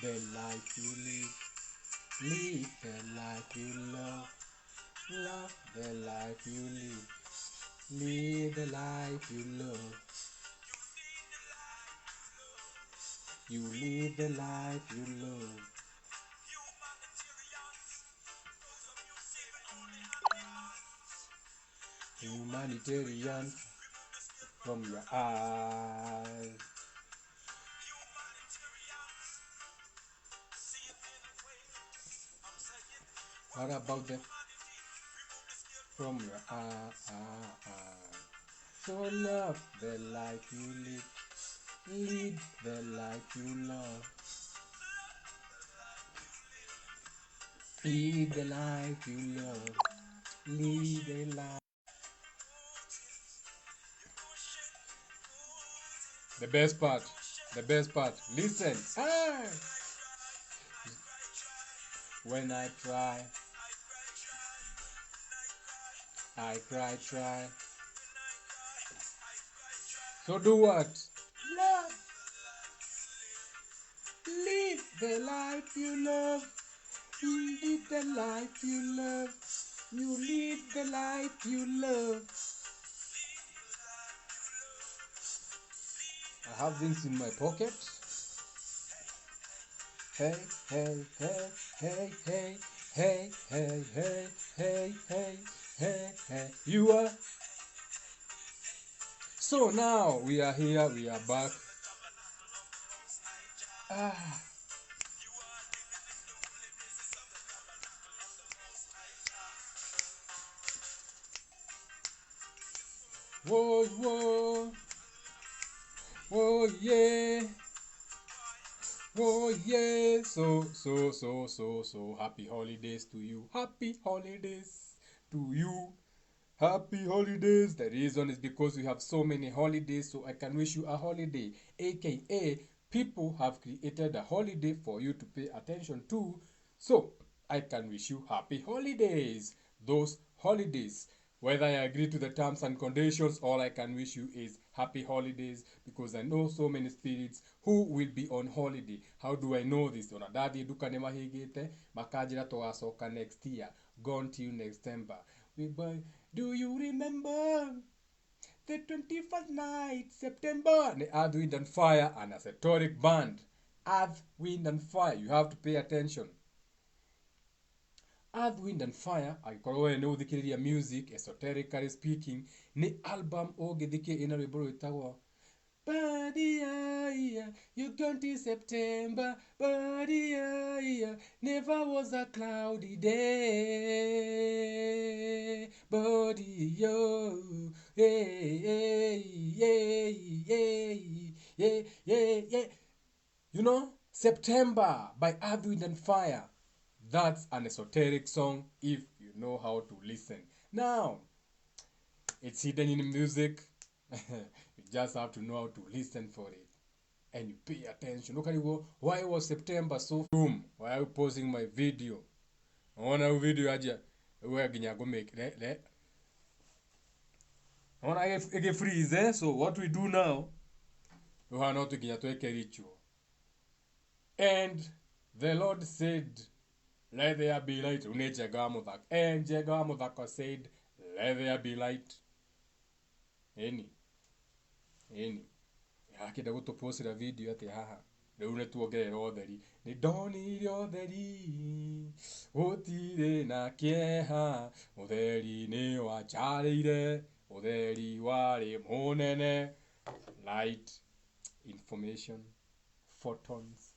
the life you live the life you love the life you live the life you love. You live the life you love. Humanitarian from your eyes. What about the from your eyes? So love the life you live the life you love. Live the life you love. Live the life. The best part. The best part. Listen. Ah! When I try, I try. So do what? Love. Live the life you love. Live the life you love. You live the life you love. I have things in my pocket. Hey, hey, hey, hey, hey, hey, hey, hey, hey, hey, hey, hey. You are. So now we are here, we are back. Ah. Whoa, whoa. Whoa, yeah. Whoa, yeah. So happy holidays to you. Happy holidays to you. Happy holidays. The reason is because we have so many holidays, so I can wish you a holiday. AKA, people have created a holiday for you to pay attention to. So I can wish you happy holidays. Those holidays. Whether I agree to the terms and conditions, all I can wish you is happy holidays because I know so many spirits who will be on holiday. How do I know this? Ona daddy duka ne mahigite makajira twacoka next year. Gone till next December. Do you remember the 21st night September? The Earth, Wind and Fire and a Satoric band. Earth, Wind and Fire. You have to pay attention. Earth, Wind and Fire angĩkorwo we nĩ ũthikĩrĩria music esoterically speaking nĩ album ũngĩthikia ĩna rwĩmbo rwĩtagwo Badia, you gone to September. Badia, never was a cloudy day. Badia, hey, hey, hey, hey, hey, hey, hey. You know, September by Earth, Wind and Fire. That's an esoteric song if you know how to listen. Now, it's hidden in music. You just have to know how to listen for it. And you pay attention. Look at you. Why was September so boom? Why are you pausing my video? I want a video aja. Where can you go make that? I want to get freeze, eh? So what we do now, we are not to get a ritual. And the Lord said, let there be light. And Jegamuthak said, let there be light. Any. Akĩenda gũtũpostĩra video atĩ haha rĩu nĩ tuongerera ũtheri nĩ ndonire ũtheri gũtirĩ na kĩeha ũtheri nĩ wanjarĩire ũtheri warĩ mũnene light information photons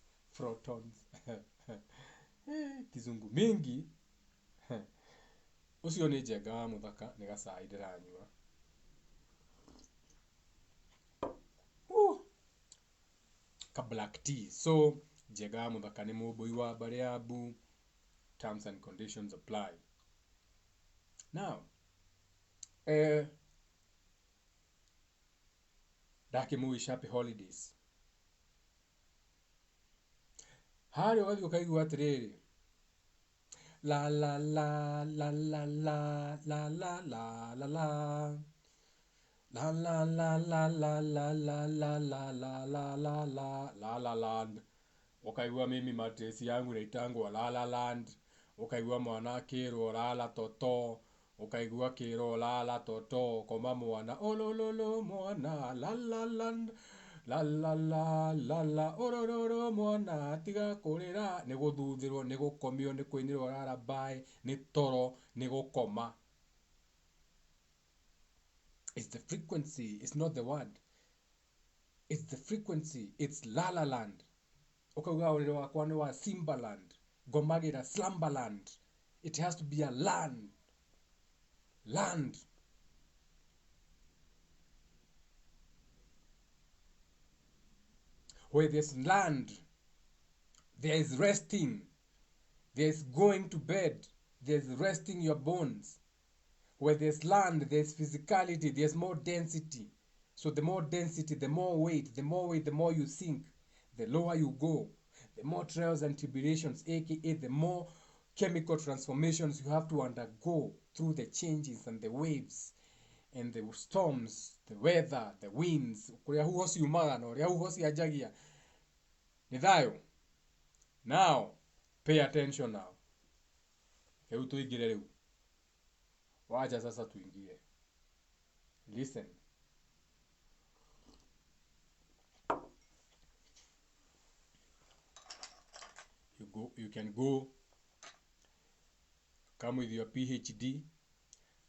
kizungu mingi ũcio nĩ Njenga wa Mũthaka nĩ gacai ndĩranyua. Black tea. So Njenga wa Mũthaka nĩ mũmbũi wa Bariabu. Terms and conditions apply. Now, ndakĩmũwish happy holidays. Harĩ ũgathiĩ ũkaigua atĩrĩrĩ la la la la la la la la la la la La la la la la la la la la la la la la la la land. ukaigua mimi mattress yangu inaitangwo lala land, ukaigua mwana akirwo lala toto, ukaigua kirwo lala toto, koma mwana olololo mwana lala land, lala lala orororo mwana tiga kurira, ni guthuthirwo, ni gukomio, ni kwinirwo lullaby, ni toro, ni gukoma. It's the frequency, it's not the word. It's the frequency, it's lala land. Ukauga uriro wakwa ni wa Simbaland, ngomagira Slumberland. It has to be a land. Land. Where there's land, there is resting. There is going to bed. There's resting your bones. Where there's land, there's physicality, there's more density. So the more density, the more weight, the more you sink, the lower you go. The more trials and tribulations, aka the more chemical transformations you have to undergo through the changes and the waves and the storms, the weather, the winds. Kuria huhosi umaga no ria huhosi ajagia. Ni thayo. Now, pay attention now. Heu tuingire riu. Wacha sasa tuingie. Listen. You can go, come with your PhD,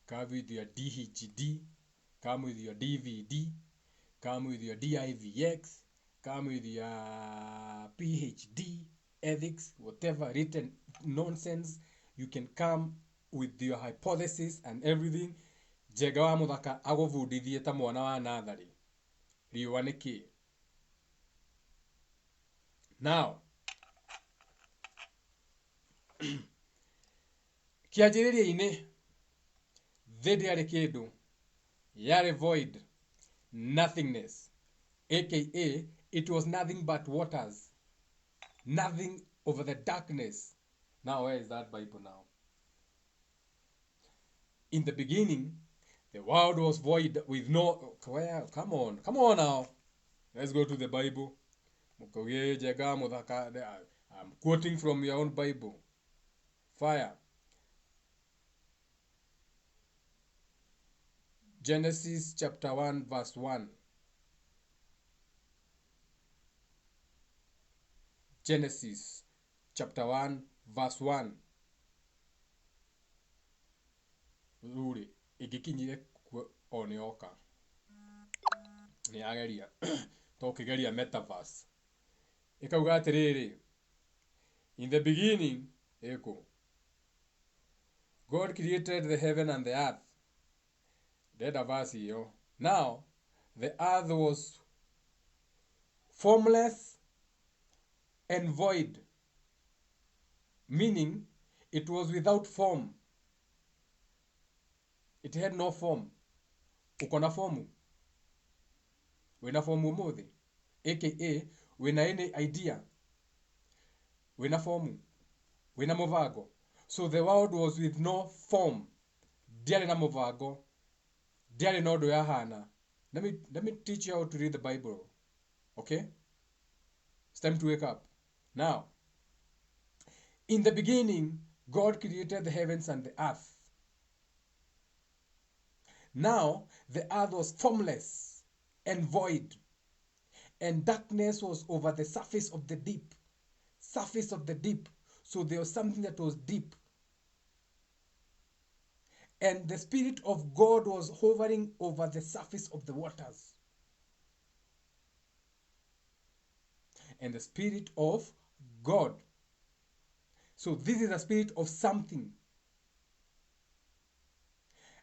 come with your DHD, come with your DVD, come with your DIVX, come with your PhD, ethics, whatever written nonsense. You can come with your hypothesis and everything. Jega wa muthaka aguvundithie ta mwana wa nathari. Riwa niki. Now, kianjĩrĩria-inĩ thĩ ndĩarĩ kĩndũ, yarĩ void, nothingness, aka it was nothing but waters, nothing over the darkness. Now where is that Bible now? In the beginning, the world was void with no... Well, come on now. Let's go to the Bible. I'm quoting from your own Bible. Fire. Genesis chapter 1 verse 1. Genesis chapter 1 verse 1. Ruri igikinyire onioka. Ni ageria. Tokigeria metaverse. Ikauga atiriri. In the beginning, eko. God created the heaven and the earth. Deda verse hiyo. Now, the earth was formless and void, meaning it was without form. It had no form. Ukona formu. Wena formu umuthi. AKA, wena any idea. Wena formu. Wena muvago. So the world was with no form. Diare na muvago. Diare no do yahana. Let me teach you how to read the Bible. Okay? It's time to wake up. Now, in the beginning, God created the heavens and the earth. Now, the earth was formless and void, and darkness was over the surface of the deep. Surface of the deep. So there was something that was deep. And the Spirit of God was hovering over the surface of the waters. And the Spirit of God. So this is a spirit of something.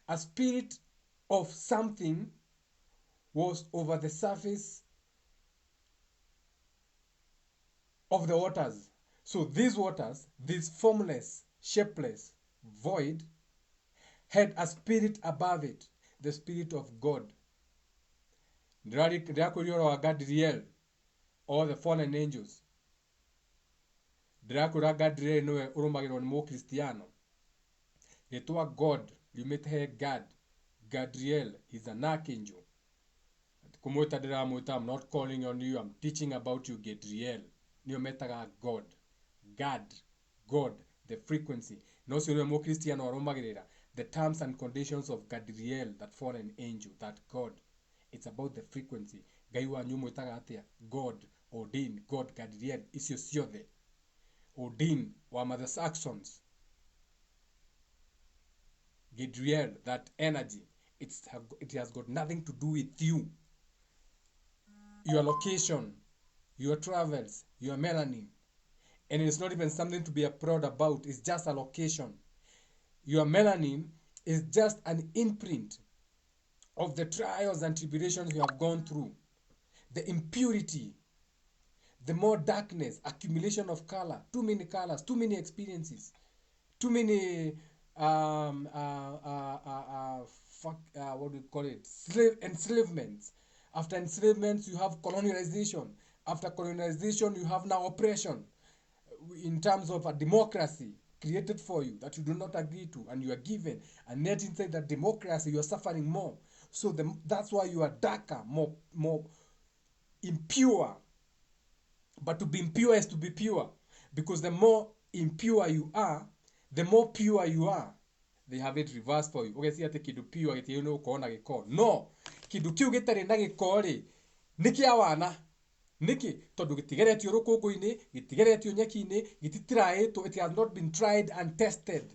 A spirit of something was over the surface of the waters. So these waters, these formless, shapeless, void, had a spirit above it, the Spirit of God. Dracula wa Gadriel, or the fallen angels. Dracula Gadriel no urumagirwo ni mu Kristiano. Yetwa God, liumite God. Gadriel, he's an archangel. Kumwita ndiramuita, I'm not calling on you, I'm teaching about you, Gadriel. nĩo metaga God, God, the frequency. No cio nĩwe mũkristiano arũmagĩrĩra the terms and conditions of Gadriel, that fallen angel, that God. It's about the frequency. Ngai wanyu mwĩtaga atĩa? God, Odin, God, Gadriel, icio ciothe. Odin wa Mother Saxons, Gadriel, that energy. It has got nothing to do with you, your location, your travels, your melanin. And it's not even something to be proud about. It's just a location. Your melanin is just an imprint of the trials and tribulations you have gone through. The impurity, the more darkness, accumulation of color, too many colors, too many experiences, too many what do you call it? Enslavements. After enslavements, you have colonialization. After colonization, you have now oppression in terms of a democracy created for you that you do not agree to, and you are given, and yet inside that democracy you are suffering more. So that's why you are darker, more impure. But to be impure is to be pure, because the more impure you are, the more pure you are. They have it reversed for you. Okay, see ati kindu pure giti no uko na giko. No, kindu kiu gitari na giko ri niki awana. Niki tondu gitigeretio rukungu-ini, gitigeretio nyeki-ini, gititiraitwo, it has not been tried and tested.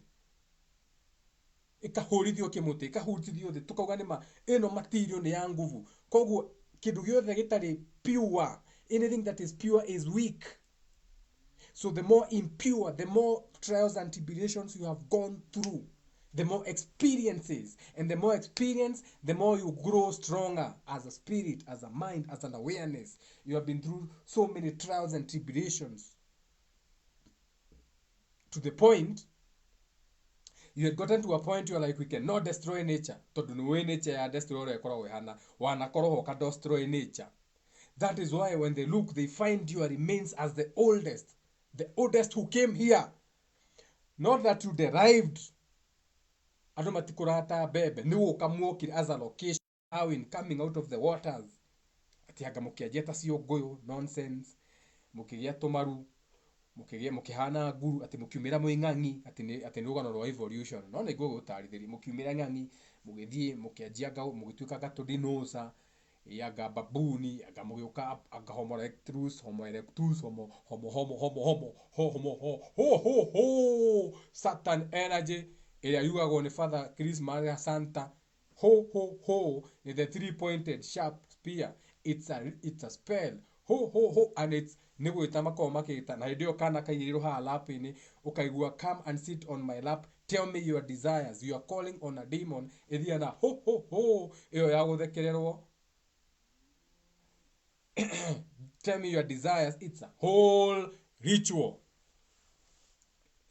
Ikahurithio kimuti, ikahurithio thi, tukauga nima ino material ni ya nguvu. Koguo kindu giothe gitari pure, anything that is pure is weak. So the more impure, the more trials and tribulations you have gone through, the more experiences, and the more experience, the more you grow stronger as a spirit, as a mind, as an awareness. You have been through so many trials and tribulations, to the point you had gotten to a point you're like, we cannot destroy nature. Tondu nĩ nature ya destroy ore korwo ihana wanakorwo ka destroy nature. That is why when they look, they find your remains as the oldest who came here. Not that you derived. Andũ matikũrata bebe, nĩ gũka muokire as a location, how in coming out of the waters. Ati anga mũkĩanjia ta ciũngũyũ, nonsense. Mũkĩgĩa tũmaru, mũkĩhana nguru, ati mũkiumĩra mũing'ang'i, ati nĩ rũgano rwa evolution. No nĩ ngũgũtarithĩria, mũkiumĩra ng'ang'i, mũgĩthiĩ, mũkĩanjia mũgĩtuĩka gatũ anga babuni, anga mũgĩũka anga homo erectus, homo Saturn energy, ĩrĩa yugagwo nĩ Father Chris Maria Santa. Is the three-pointed sharp spear. It's a spell. And it's nĩ gwĩta makorwo makĩta, na hĩndĩ ĩyo kana kaigĩrĩrwo haha lap-inĩ, ũkaigua come and sit on my lap, tell me your desires. You are calling on a demon. Ĩthiĩ na ĩyo ya gũthekererwo. Tell me your desires. It's a whole ritual.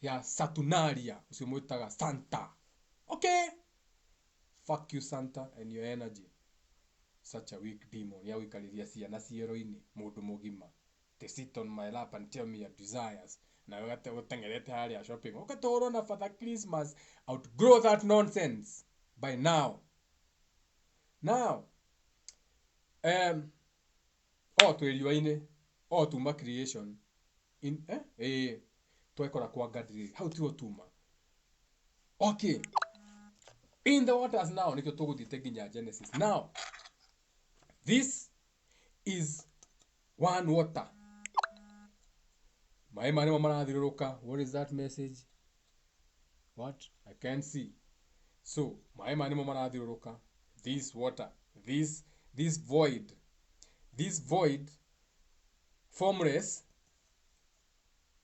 Ya Saturnalia, ucio mwĩtaga Santa. Okay? Fuck you, Santa, and your energy. Such a weak demon. Ya gũikarĩria ciana ciero-inĩ, mũndũ mũgima. They sit on my lap and tell me your desires. Na gũtengerete harĩa shopping. Ũgatwarwo na Father Christmas. Outgrow that nonsense by now. Now, twĩriũa-inĩ, tuma creation. Twekora kwa Gadriel. How tigo tuma? Okay. In the waters now, nikio tũgũthiĩte nginya Genesis. Now, this is one water. Maĩ manĩmo marathiũrũrũka. What is that message? What? I can't see. So, maĩ manĩmo marathiũrũrũka. This water, this void, formless,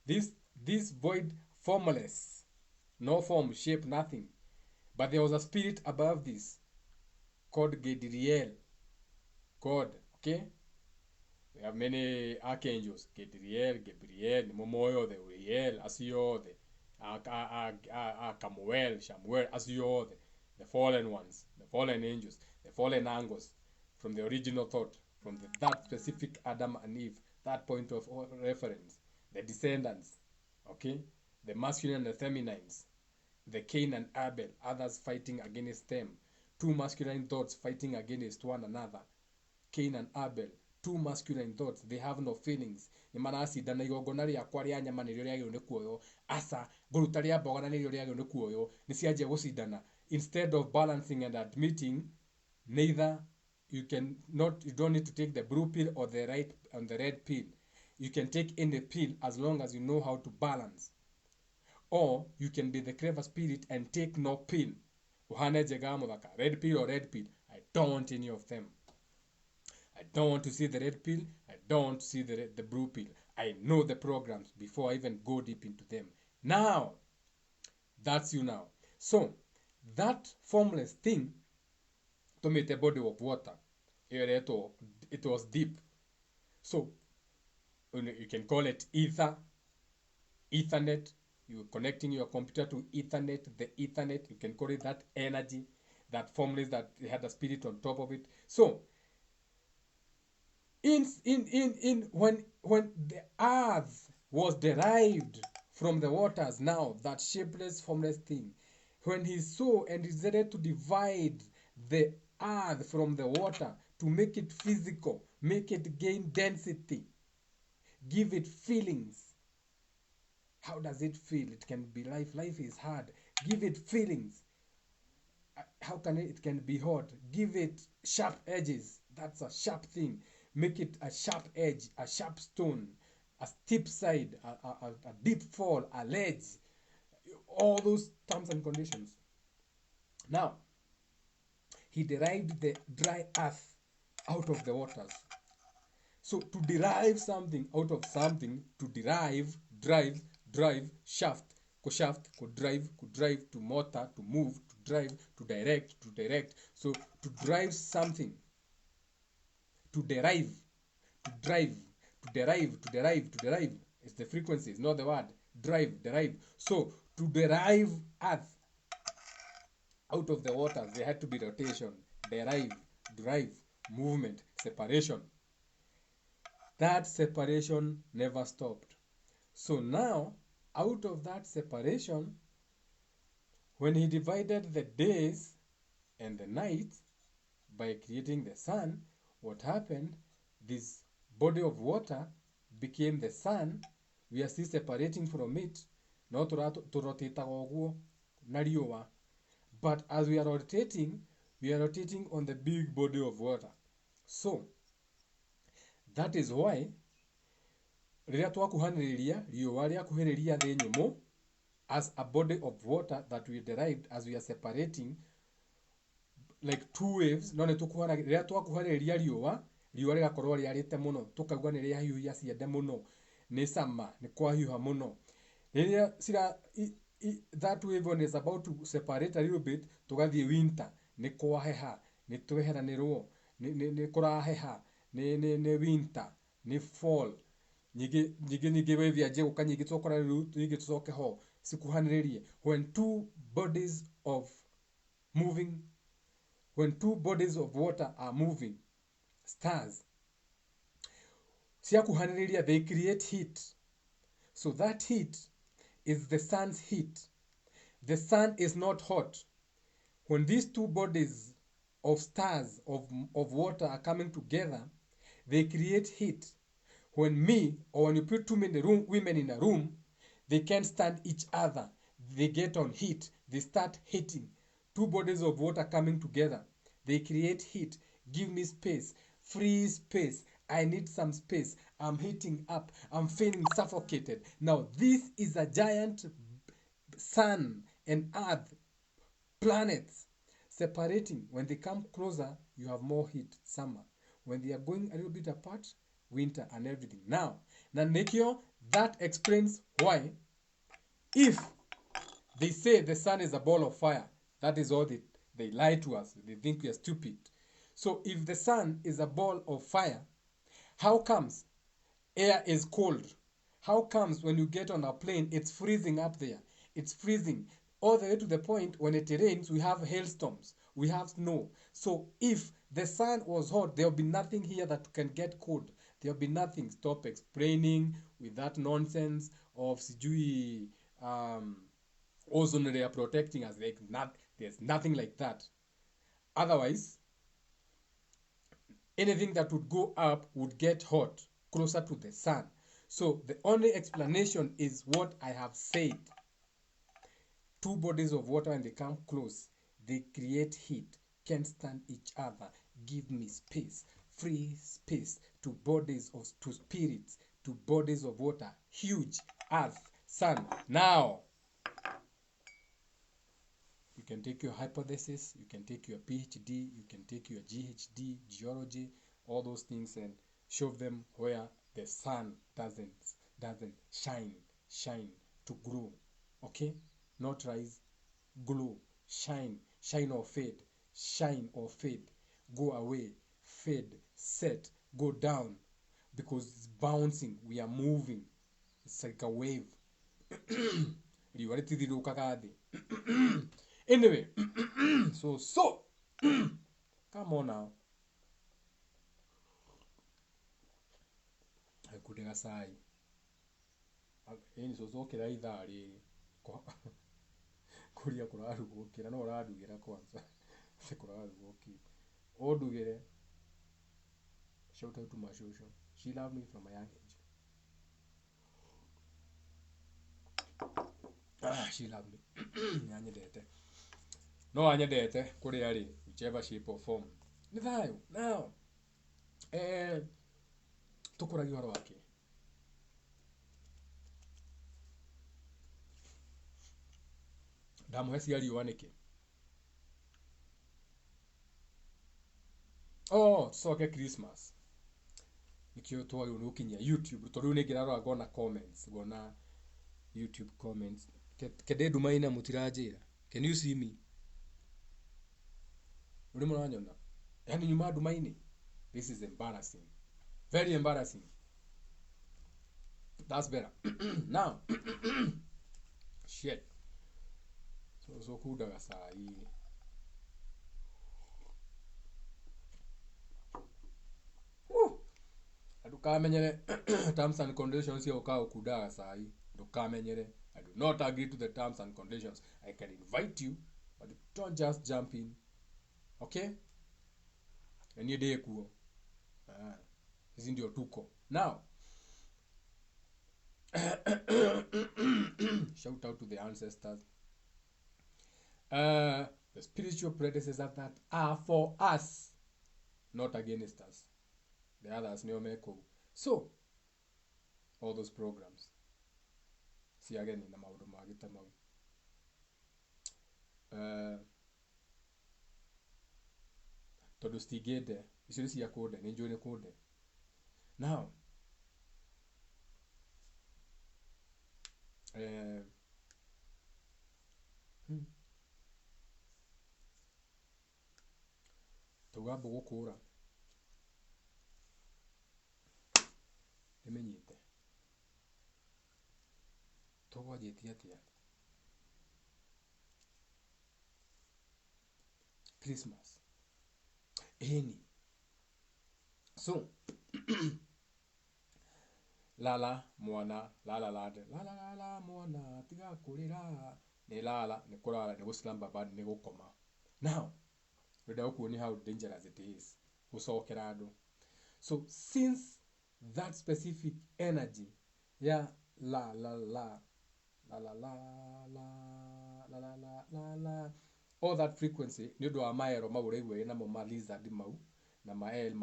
this void formless, no form, shape, nothing. But there was a spirit above this called Gadriel. God, okay? We have many archangels. Gadriel, Gabriel, Momoyo, the Uriel, Asio, the Camuel, Shamuel, Asio, the fallen ones, the fallen angels, the fallen angels, from the original thought, from that specific Adam and Eve, that point of reference, the descendants, okay? The masculine and the feminines, the Cain and Abel, others fighting against them, two masculine thoughts fighting against one another, Cain and Abel, two masculine thoughts, they have no feelings. Nĩ maracindana igongona rĩakwa rĩa nyama nĩrĩo rĩagĩrĩirwo nĩ kuoywo, aca ngũruta rĩa mboga na nĩrĩo rĩagĩrĩirwo nĩ kuoywo. Nĩ cianjia gũcindana. Instead of balancing and admitting, neither you don't need to take the blue pill or the red pill. You can take any pill as long as you know how to balance. Or you can be the clever spirit and take no pill. Uhane jega muthaka, red pill or red pill. I don't want any of them. I don't want to see the red pill. I don't want to see the blue pill. I know the programs before I even go deep into them. Now, that's you now. So, that formless thing to make a body of water. It was deep. So, you can call it ether, Ethernet. You're connecting your computer to Ethernet, the Ethernet. You can call it that energy, that formless that had a spirit on top of it. So, when the earth was derived from the waters, now that shapeless, formless thing, when he saw and decided to divide the earth from the water to make it physical, make it gain density, give it feelings. How does it feel? It can be life. Life is hard. Give it feelings. How can it can be hot? Give it sharp edges. That's a sharp thing. Make it a sharp edge, a sharp stone, a steep side, a deep fall, a ledge. All those terms and conditions. Now, he derived the dry earth out of the waters. So to derive something out of something, to derive, drive, shaft, could drive to motor, to move, to drive, to direct. So to drive something, to derive, to drive, to derive is the frequency, it's not the word. Derive. So to derive earth out of the waters, there had to be rotation, drive, movement, separation. That separation never stopped. So now, out of that separation, when he divided the days and the nights by creating the sun, what happened? This body of water became the sun. We are still separating from it. No turotitaga nariwa. But as we are rotating on the big body of water. So, that is why rĩrĩa twakuhanĩrĩria riũa rĩakuhĩrĩria thĩ nyũmũ as a body of water that we derived as we are separating like two waves, no nĩ tũkuhanagĩrĩria rĩrĩa twakuhanĩrĩria riũa rĩgakorwo rĩarĩte mũno, tũkaigua nĩ rĩahiũhia ciende mũno, nĩ cama, nĩ kwahiũha mũno. Rĩrĩa that wave when is about to separate a little bit, tũgathiĩ winter, nĩ kwaheha, nĩ tweheranĩrwo, nĩ kũraheha, nĩ winter, nĩ fall. Nyingĩ wave ya gũka nyingĩ tũkora rĩu nyingĩ tũcoke ho cikuhanĩrĩrie. When two bodies of water are moving, stars ciakuhanĩrĩria, they create heat. So that heat is the sun's heat. The sun is not hot. When these two bodies of stars of water are coming together, they create heat. When when you put too many women in a room, they can't stand each other. They get on heat. They start heating. Two bodies of water coming together, they create heat. Give me space. Free space. I need some space. I'm heating up. I'm feeling suffocated. Now, this is a giant sun and earth, planets separating. When they come closer, you have more heat, summer. When they are going a little bit apart, winter and everything. Now, Nikio, that explains why, if they say the sun is a ball of fire, that is all they lie to us. They think we are stupid. So if the sun is a ball of fire, how comes air is cold? How comes when you get on a plane, it's freezing up there? It's freezing all the way to the point when it rains, we have hailstorms, we have snow. So if the sun was hot, there will be nothing here that can get cold. There will be nothing. Stop explaining with that nonsense of sijui ozone layer protecting us. There's nothing like that. Otherwise, Anything that would go up would get hot closer to the sun. So the only explanation is what I have said. Two bodies of water, when they come close, they create heat, can't stand each other. Give me space, free space to bodies of to spirits, to bodies of water, huge, earth, sun. Now, you can take your hypothesis, you can take your PhD, you can take your GHD, geology, all those things, and shove them where the sun doesn't shine to grow. Okay? Not rise, glow, shine or fade, go away, fade, set, go down, because it's bouncing, we are moving, it's like a wave. Anyway, so come on now. Kudega sai. Eni so kira idari. Kuria kurarugukira no uradugira kwanza. Se kurarugukira. Odugire. Shout out to my social. She loved me from a young age. She loved me. Nyanyedete. No anyedete kuri ari whichever shape or form. Nithayo. Now. Tukuragi waro wake. Damu hesi yari waneke. Oh, tusoke Christmas. Nikio twari unukinya YouTube. Toru negiraro agona comments, gona YouTube comments. Kede dumaina mutirajira. Can you see me? Uri muranyona? Yani nyuma dumaine. This is embarrassing. Very embarrassing. That's better. Now. Shit. So kudaga sai. Adukamenyere terms and conditions here oka okudaga sai. Adukamenyere. I do not agree to the terms and conditions. I can invite you, but don't just jump in. Okay? Any day kuo. Hizi ndio tuko. Now, shout out to the ancestors. The spiritual predecessors that are for us, not against us. The others, Neomeko. So, all those programs. See again in the Maudo Magita Mau. Todo stigede. You should see a code and enjoy the code. Now, tugamba gukura emenyite tobwajetie atia Christmas eni so lala mwana lala mwana tiga kurira ne lala ne kurara ne guslamba bad ne gukoma. Now without knowing how dangerous it is gusokera andu. So since that specific energy ya la all that frequency ni ndo amaero mauregwe na mo lizard mau na mael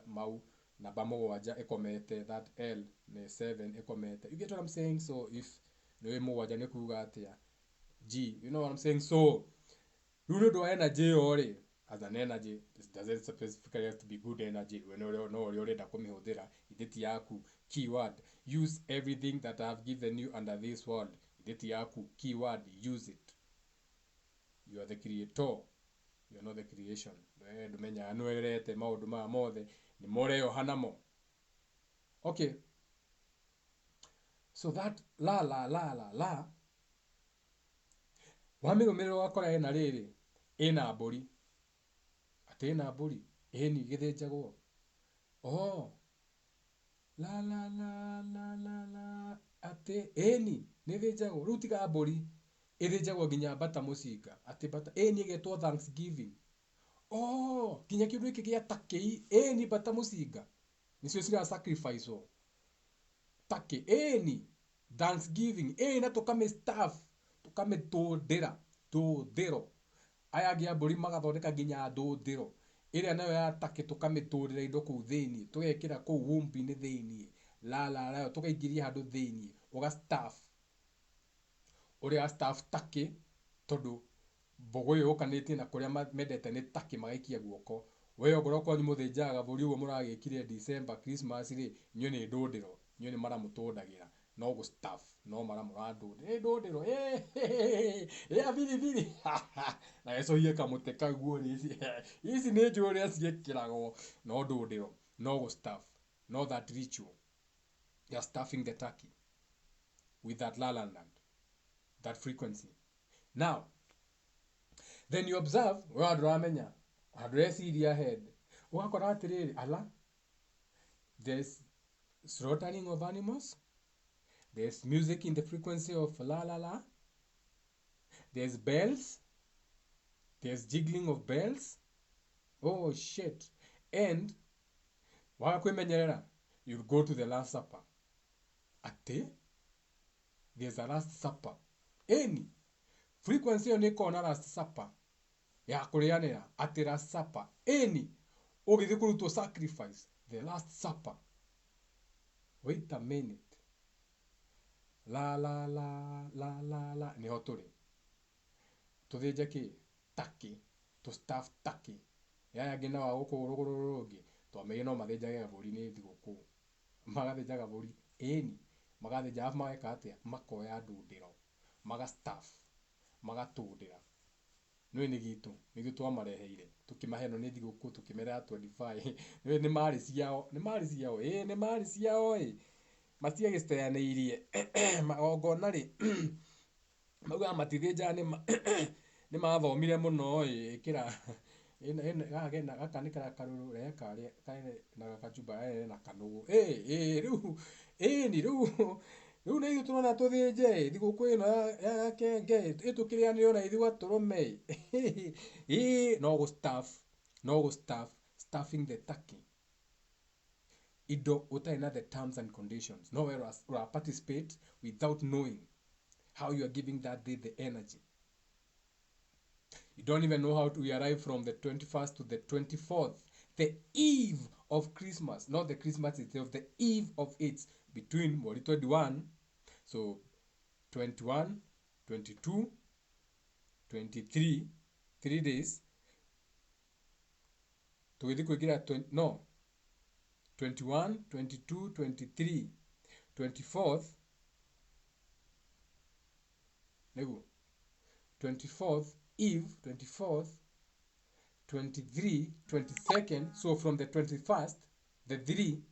mau na bamo waja ekomete that L ne 7 ekomete. You get what I'm saying? So if no mo waja ne kuga atia G, you know what I'm saying? So you know energy ore as an energy, this doesn't specifically have to be good energy. We know already that come hodera ideti yaku keyword. Use everything that I have given you under this world. Ideti yaku keyword, use it. You are the creator. You are not the creation. Dumenya anuerete maudu ma mothe ni moreo hanamo. Okay. So that la wamigo mero wakora ena riri ena abori atena abori eni githejagwo oh la ate eni nithejagwo rutiga abori ithejagwo ginya bata musika ate bata eni getwo Thanksgiving. oh kinya kindu iki gia taki ni bata musinga nicio cira sacrifice o taki ni Thanksgiving na tukame staff tukame ndũndĩro aya angĩ a mbũri magathondeka nginya ndũndĩro ĩrĩa nayo ya taki tukamitũrĩra indo kũu thĩinĩ tũgekĩra kũu wũmbi-inĩ thĩinĩ la tũkaingĩria handũ thĩinĩ ũga staff ũrĩa staff taki tondũ mbogo ĩyo ũkanĩtie na kũrĩa mendete nĩ taki magaikia guoko we ongorwo nĩ mũthĩnjaga gabũri ũguo mũragĩkire December Christmas rĩ inyuĩ nĩ ndũndĩro inyuĩ nĩ maramũtũndagĩra no gũ staff no maramũrandũndĩra ndũndĩro biri na ecohie kamũte kaguo ici nĩ njũĩ ũrĩa ciĩkĩragwo no ndũndĩro no gũ staff no that ritual you are staffing the turkey with that laland that frequency now then you observe we ndũramenya ndũreciria ahead ũgakora atĩrĩrĩ ala there's slaughtering of animals, there's music in the frequency of la, there's bells, there's jiggling of bells, oh shit, and wakakwimenyerera you'll go to the last supper ate there's a last supper any frequency on ikona last supper ya kurianira ati last supper any ugithi kurutwo sacrifice the last supper. Wait a minute. La niho turi tuthinje ki taki to staff taki yaya ngina wa guku ruguru rungi to mege no mathinjage gaburi ni thiguku magathinja gaburi eni magathinja mageka atia makoya ndundiro maga staff magatundira nwe ni gitu twamareheire tukimaheno ni thiguku tukimera 25 ni mari ciao ni mari ciao matia gesteaneirie magongona ri mauga matithinja ni mathomire muno ikira ina gakanikara karuru reka na gakachuba na kanugu riu ni ithu turona tuthinje thiguku ino ya kenge itukirianio na ithu aturume no go staff staffing the turkey ido utari na the terms and conditions no where participate without knowing how you are giving that day the energy. You don't even know how to arrive from the 21st to the 24th, the eve of Christmas, not the Christmas itself, the eve of it, between 21, so 21, 22, 23, 3 days, to 21, 22, 23, 24th, 24th, eve, 24th, 23, 22nd, so from the 21st, the 3,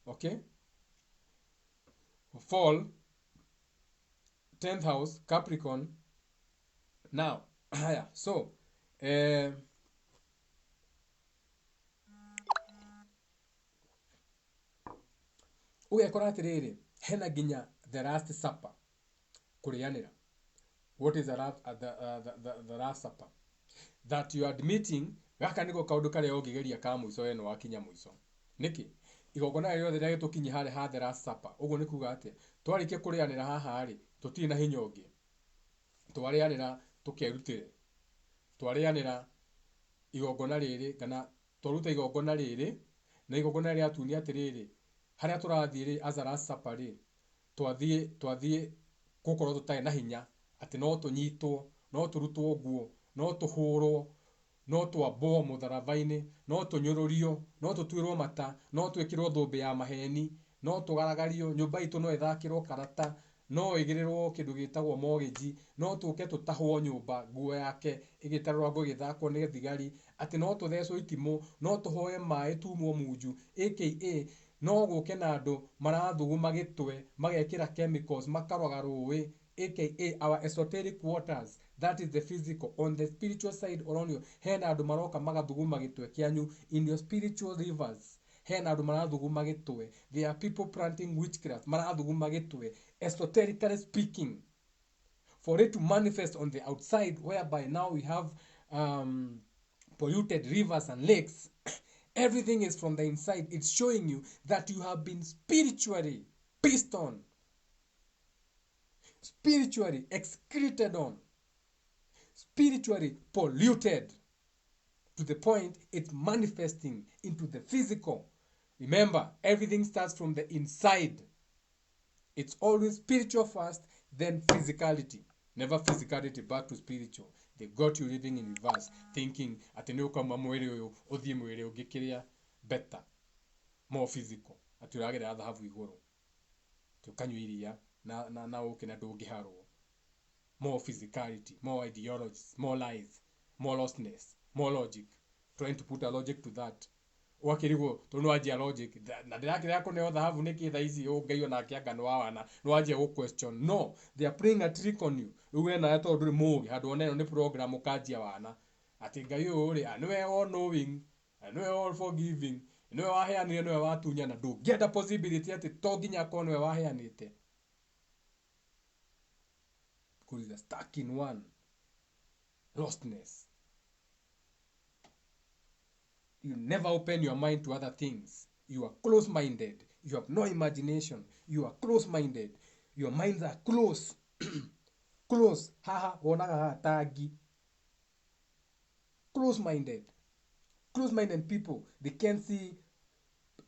okay, fall, 10th house, Capricorn. Now, so, ugekora atiriri hena nginya the last supper kurianira. What is the last supper? That you are admitting gaka niko kaundu karia ungigeria ka muico eno wakinya muico niki igogona riothe ria tukinyi hare ha the last supper uguo ni kuga atia twarikie kurianira haha ri tutiri na hinya ungi twarianira tukerutire twarianira igogona riri kana twaruta igogona riri na igogona ria tunia atiriri haria turathie ri as a last supper ri twathie gukorwo tutari na hinya ati no tunyitwo no turutwo nguo no tuhurwo no twambo mutharaba-ini no tunyururio no tutwirwo mata no twikirwo thumbi ya maheni no tugaragario nyumba itu no ithakirwo karata no igirirwo kindu gitagwo mortgage no tuke tutahwo nyumba nguo yake igitarwa ngo githakwo ni thigari ati no tuthecwo itimu no tuhoe mai tumwo munju aka no guke na andu marathuguma gitwe magekira chemicals makarwaga ruwi aka our esoteric waters. That is the physical. On the spiritual side around you, hena andu maroka magathuguma gitwe kianyu in your spiritual rivers. Hena andu marathuguma gitwe. There are people planting witchcraft marathuguma gitwe, esoterically speaking, for it to manifest on the outside, whereby now we have polluted rivers and lakes. Everything is from the inside. It's showing you that you have been spiritually pissed on, spiritually excreted on, spiritually polluted to the point it's manifesting into the physical. Remember, everything starts from the inside. It's always spiritual first, then physicality. Never physicality back to spiritual. They got you living in reverse, thinking ati ni ukama mwiri uyu uthie mwiri ungikiria better, more physical. Ati uragerera thahabu iguru. Tukanywa iria na uke na ndungiharwo. More physicality, more ideologies, more lies, more lostness, more logic. Trying to put a logic to that. Wakirigo to no ajia logic na ndirakira ko ne thahabu niki tha ici ungeio na kianga no wana no ajia go question. No, they are playing a trick on you. Uwe na to nduri mugi handu oneno ni program ukajia wana ati ngai uri anwe all knowing, anwe all forgiving, anwe waheanire nwe watunya na do get a possibility ati to ginya ko nwe waheanite. Because they are stuck in one lostness. You never open your mind to other things. You are close-minded. You have no imagination. You are close-minded. Your minds are close. Close. Haha, onaga tagi. Close-minded. Close-minded people, they can't see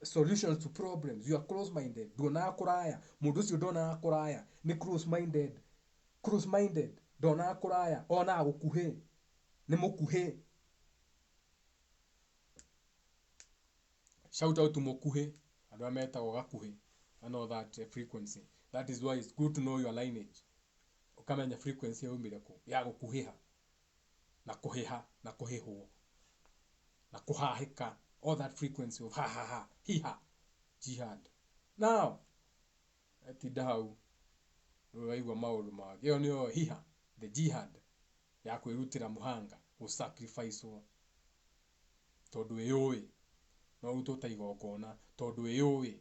solutions to problems. You are close-minded. Dona kuraya. Mudusi dona kuraya. Ni close-minded. Close-minded. Dona kuraya. Ona ukuhe. Ni mukuhe. Shout out to Mokuhe. Adwameta Ogakuhe. I know that frequency. That is why it's good to know your lineage. Ukamenya frequency ya umireko. Ya gukuheha. Na kuheha. Na kuheho. Na kuhaheka. All that frequency of ha ha ha. Hiha. Jihad. Now. Eti dahau. Uwaigwa maulu mawagi. Iyo niyo hiha. The jihad. Ya kuirutira muhanga. Usacrifice o. Todu eyoe. No utota igokona tondu eyuwi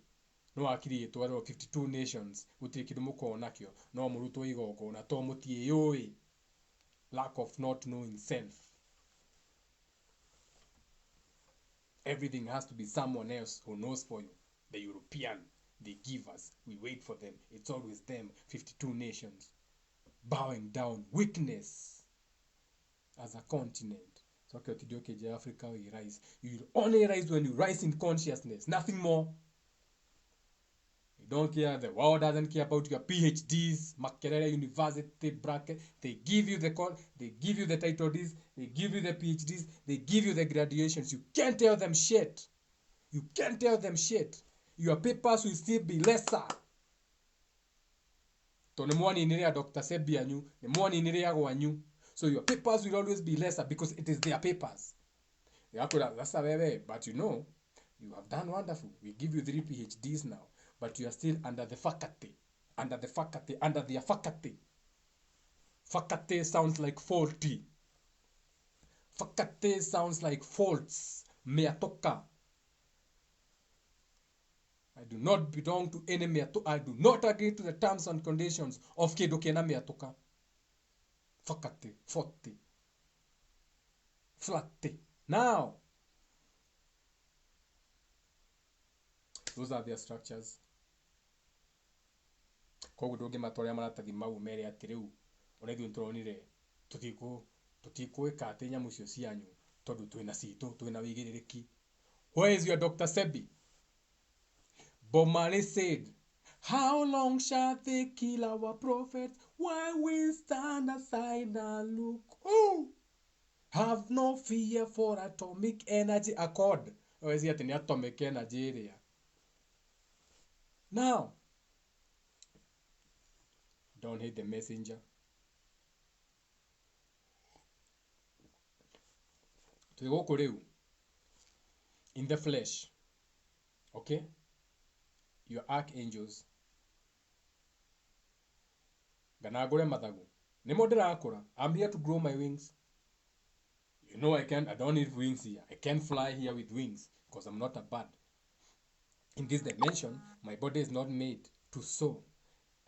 no akiri twarwo 52 nations gutiri kindu mukona kio no murutwo igokona to mutie eyuwi. Lack of not knowing self. Everything has to be someone else who knows for you. The European, they give us, we wait for them. It's always them. 52 nations bowing down. Weakness as a continent. So Africa will rise. You will only rise when you rise in consciousness. Nothing more. You don't care. The world doesn't care about your PhDs, Makerere University bracket. They give you the call. They give you the title deeds. They give you the PhDs. They give you the graduations. You can't tell them shit. You can't tell them shit. Your papers will still be lesser. To nemwani nirea Dr. Sebi anyu, nemwani nirea gwanyu. So your papers will always be lesser because it is their papers. That's a way, but you know, you have done wonderful. We give you 3 PhDs now, but you are still under the faculty. Under the faculty, under their faculty. Faculty sounds like faulty. Faculty sounds like faults. Meatoka. I do not belong to any meatoka. I do not agree to the terms and conditions of Kedokena meatoka. Fakati, forty, flatty. Now, those are their structures. Kogu doge matoria maratathi mau mere atiriu. Orethi nturonire tutiko ekate nyamu cio cianyu tondu twina cito twina wigiririki. Where is your Dr. Sebi? Bob Marley said, how long shall they kill our prophets while we stand aside and look? Oh, have no fear for atomic energy accord. Or is it an atomic energy area? Now, don't hate the messenger. To go Koreu in the flesh, okay? Your archangels. Ganagore mathagu. Nimo ndirakura. I'm here to grow my wings. You know I don't need wings here. I can't fly here with wings because I'm not a bird. In this dimension, my body is not made to soar.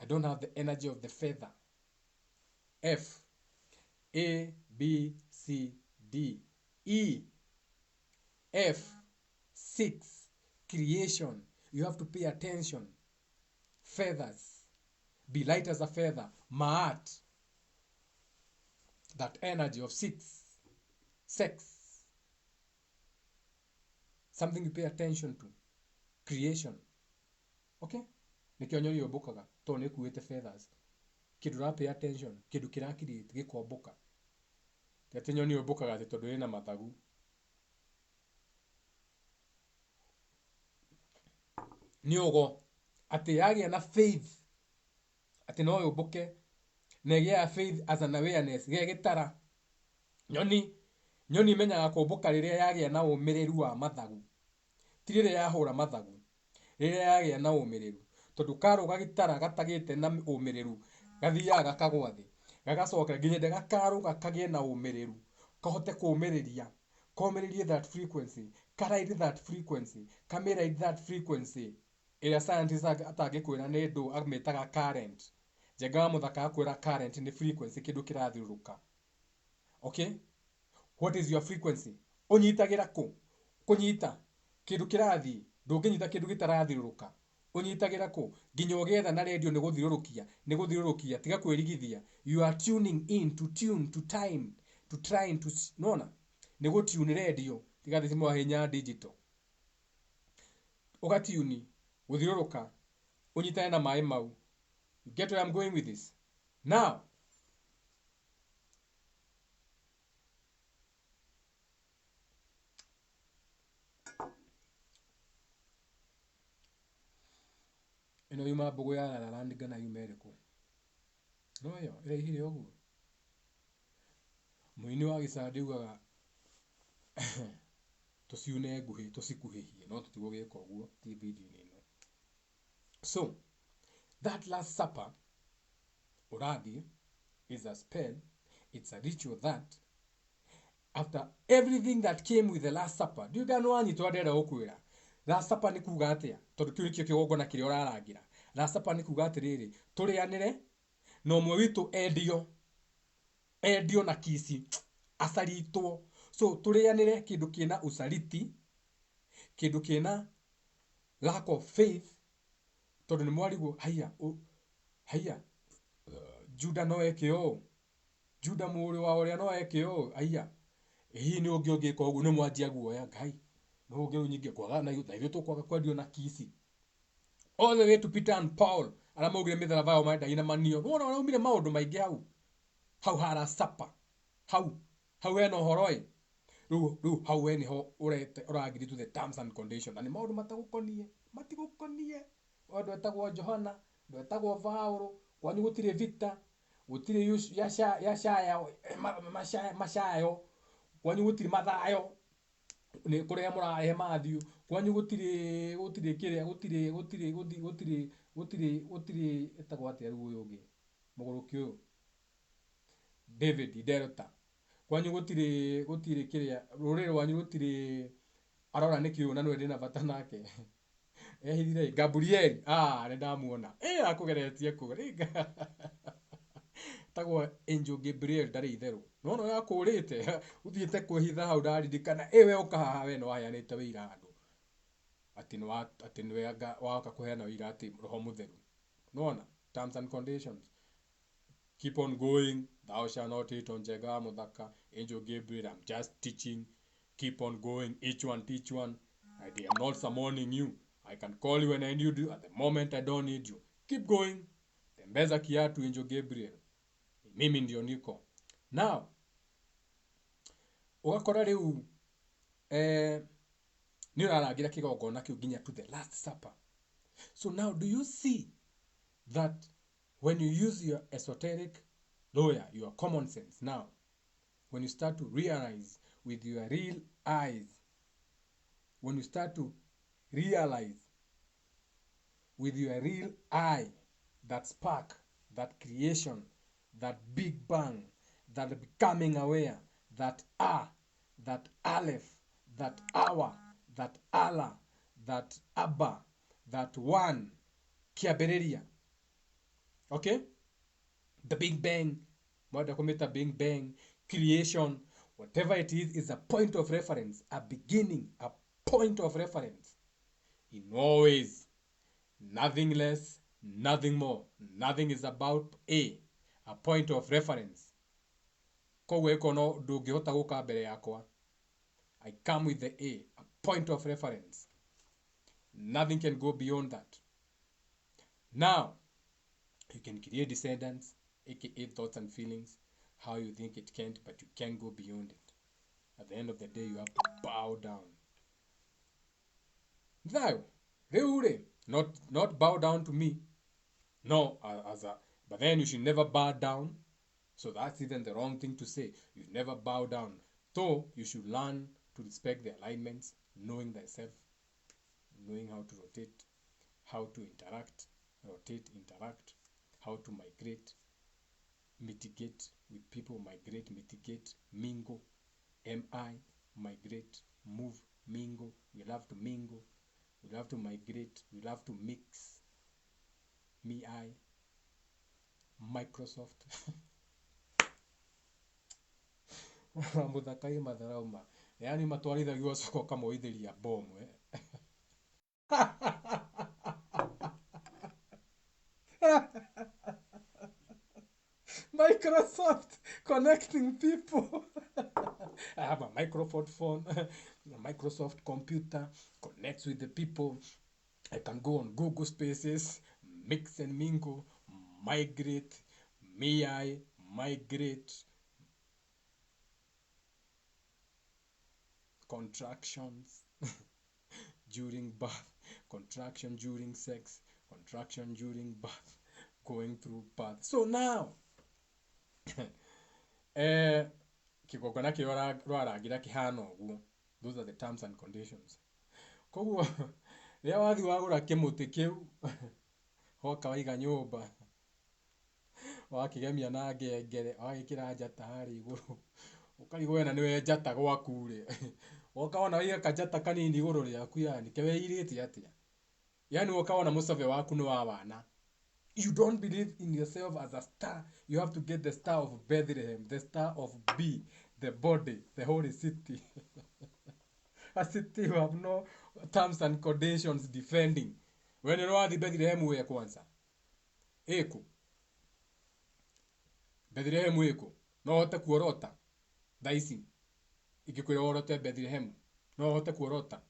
I don't have the energy of the feather. F, A, B, C, D. E. F. 6. Creation. You have to pay attention. Feathers. Be light as a feather. Ma'at. That energy of 6. Sex. Something you pay attention to. Creation. Okay? Nikio nyoni yobokaga. To ne kuwete feathers. Kidu ra pay attention. Kidu kirakiri gikomboka. Tete nyoni yobokaga ati tondu ina mathagu. Niogo. Ati yagia na faith. Ati no yoboke. Negia faith as an awareness. Gege gitara. Nyoni menyaga komboka riria yagia na umireru wa mathagu. Ti riria yahura mathagu. Riria yagia na umireru. Tondu karo gagitara gatagite na umireru. Gathiaga gakagwa thi. Gagacoka nginya gakaro gakagie na umireru. Kahote kuumiriria. Komiririe that frequency. Karide that frequency. Kamiride that frequency. Ira scientists atagikwira ni ndu ametaga current. Jega muthaka akwira current ni frequency kindu kirathiuruka. Okay? What is your frequency? Unyitagira ku? Kunyita kindu kirathi, ndunginyita kindu gitarathiuruka. Unyitagira ku? Nginya ugetha na radio ni guthiurukia, tiga kwirigithia. You are tuning in to tune to time, to trying to nona. Ni gutune radio, tiga thimu wa hinya digital. Ugatune, guthiuruka, unyitane na mai mau. You get where I'm going with this? Now, ino yuma mbugu ya Lalandiga na yumereko. No yo, ira ihire oguo. Muini wa Gicandi ugaga tuciune nguhi, tucikuhihie, no tutigo gika oguo ti video ino. So, that last supper already is a spell. It's a ritual that after everything that came with the last supper, do you guys know any to ndera gukwira? Last supper ni kuga atia? Tondu kiu nikio kigongona kiria urarangira. Last supper ni kuga atiriri, turianire no mwe witu endio na kisi asaritwo. So turianire kindu kina usaliti, kindu kina lack of faith. Tondu ni mwarigo haya Juda no ekio, Juda muri wa uria no ekio, haya hii ni ungi ko uguo ni mwanjia guoya Ngai. No ungi unyinge kwaga na ithu tukwaga kwendio na kisi. All the way to Peter and Paul, ara maugire mitharaba yao maenda ina manio. No no umire maundu maingi hau hara supper. Hau eno horoi. Ru hau eni ho uragiri to the terms and conditions. Ani maundu matigukonie. Odo etagwo Johana, ndo etagwo Paulo, kwanyu gutire Victor, gutire Mashayo, kwanyu gutire Mathayo, ni kuria murahe Matthew, kwanyu gutire kiria, gutire etagwo atia ru uyu ungi muguruki uyu David Delta, kwanyu gutire kiria, rurire wanyu gutire arora niki uyu na no ndina bata nake. Ehithire Gabriel, ni ndamuona akugeretie kuringa tagwo Angel Gabriel ndari itheru no yakurite uthiite kuhitha hau ndaririkana we ukahaha we no ayanite wira andu ati ni wega waka kuheana wira ati roho mutheru no terms and conditions. Keep on going, thou shalt not eat on Jega Muthaka. Angel Gabriel, I'm just teaching. Keep on going, each one teach one. I am not summoning you. I can call you when I need you. At the moment I don't need you. Keep going. Tembeza kiatu Angel Gabriel. Mimi ndio niko. Now, ugakora riu ni uraragira kigongona kiu nginya to the last supper. So now do you see that when you use your esoteric lawyer, your common sense now, when you start to realize with your real eyes, when you start to realize with your real eye, that spark, that creation, that big bang, that becoming aware, that that Aleph, that hour, that Allah, that Abba, that one, Kiabereria. Okay? The Big Bang, what they call it, the Big Bang, creation, Whatever it is a point of reference, a beginning, a point of reference. In always, nothing less, nothing more. Nothing is about a point of reference. Koguo iko no ndungihota guka mbere yakwa. I come with the a point of reference. Nothing can go beyond that. Now, you can create descendants, aka thoughts and feelings, how you think it can't, but you can't go beyond it. At the end of the day, you have to bow down. Now, not bow down to me. No, but then you should never bow down. So that's even the wrong thing to say. You never bow down. Though you should learn to respect the alignments, knowing thyself, knowing how to rotate, how to interact, rotate, interact, how to migrate, mitigate with people, migrate, mitigate, mingle, migrate, move, mingle. We love to mingle. We love to migrate. We love to mix. Microsoft. Muthaka matharauma. Yani matwarithagia coko kamoithiria bomu Microsoft connecting people. I have a microphone, a Microsoft computer, connects with the people. I can go on Google Spaces, mix and mingle, migrate, migrate, contractions during birth, contraction during sex, contraction during birth, going through birth. So now, kigogona kiora rwarangira kihana uguo. Those are the terms and conditions. Koguo ria wathi wagura kimuti kiu hoka waiga nyumba wakigemia na ngengere wagikira njata hari iguru ukarigwo na niwe njata gwaku ri wokaona waiga kanjata kanini iguru riaku yani keweirite atia yani wokaona mucove waku ni wa wana. You don't believe in yourself as a star. You have to get the star of Bethlehem, the star of B, the body, the holy city. A city you have no terms and conditions defending. When you know the Bethlehem way kwanza. Eko. Bethlehem eko. No hote kuorota. Daisi. Ikikwira orote Bethlehem. No hote kuorota.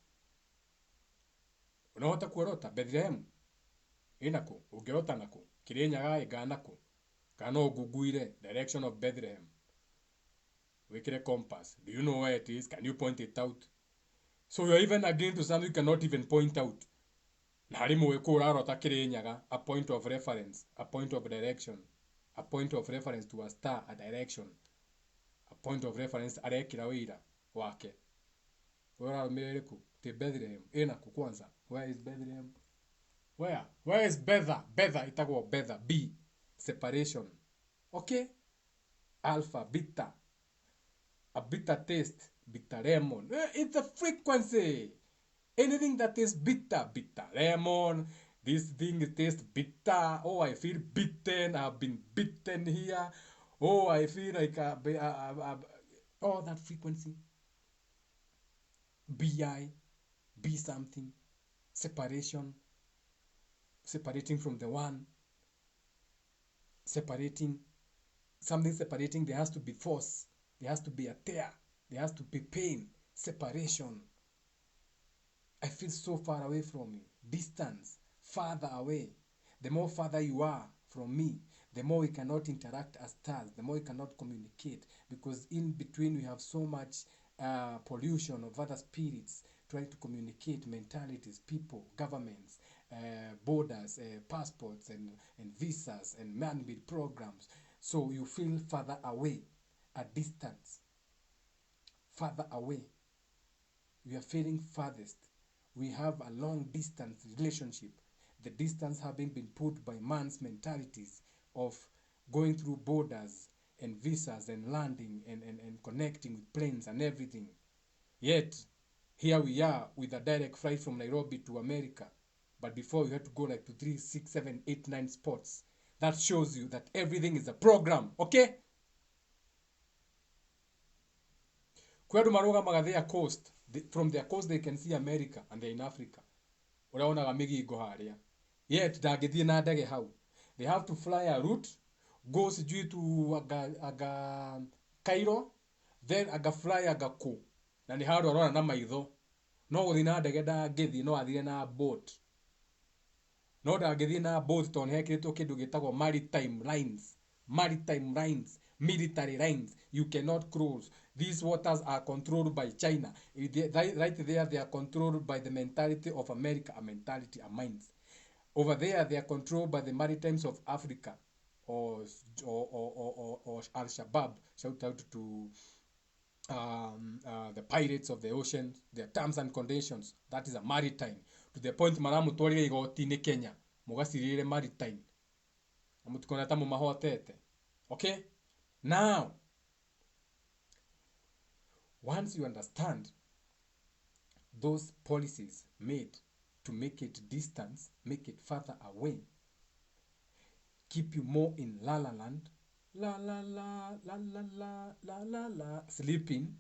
No hote kuorota Bethlehem. Inako, ugerota nako, kirenyaga iganako, kana uguguire direction of Bethlehem. Wekire compass. Do you know where it is? Can you point it out? So you're even agreeing to something you cannot even point out. Narimu wekura rota kirenyaga, a point of reference, a point of direction, a point of reference to a star, a direction, a point of reference arekira wira wake. Where are Meriku? To Bethlehem. Inako kwanza. Where is Bethlehem? Where is Bether? Bether, itagwo Bether. B. Separation. Okay? Alpha, beta. A bitter taste. Bitter lemon. It's a frequency. Anything that is bitter. Bitter lemon. This thing tastes bitter. Oh, I feel bitten. I've been bitten here. Oh, I feel like oh, that frequency. BI. Be something. Separation. Separating from the one, separating, something separating, there has to be force, there has to be a tear, there has to be pain, separation. I feel so far away from you. Distance, farther away. The more farther you are from me, the more we cannot interact as stars, the more we cannot communicate, because in between we have so much pollution of other spirits trying to communicate mentalities, people, governments, borders, passports, and visas, and man-made programs. So you feel further away, a distance, further away. We are feeling farthest. We have a long distance relationship. The distance having been put by man's mentalities of going through borders and visas and landing and connecting with planes and everything. Yet, here we are with a direct flight from Nairobi to America. But before you had to go like to 3, 6, 7, 8, 9 spots. That shows you that everything is a program, okay? Kwedu marugamaga their coast. From their coast they can see America and they're in Africa. Uraonaga migingo haria. Yet ndangithie na ndege hau. They have to fly a route, go sijui to aga Cairo, then aga fly aga ku. Na ni hao arona na maitho. No guthi na ndege ndangithie, no athire na boat. No ndangithie na boat to nihekirĩtwo kĩndũ gĩtagwo maritime lines. Maritime lines, military lines. You cannot cross. These waters are controlled by China. Right there, they are controlled by the mentality of America, a mentality, a minds. Over there, they are controlled by the maritimes of Africa, or Al-Shabaab. Shout out to the pirates of the ocean. Their terms and conditions. That is a maritime. To the point, maramu twarire igoti-inĩ Kenya. Mugasirire maritime. Mutikona tamu mahotete. Okay? Now, once you understand those policies made to make it distance, make it further away, keep you more in la la land, la la la, la la la, la la la, sleeping,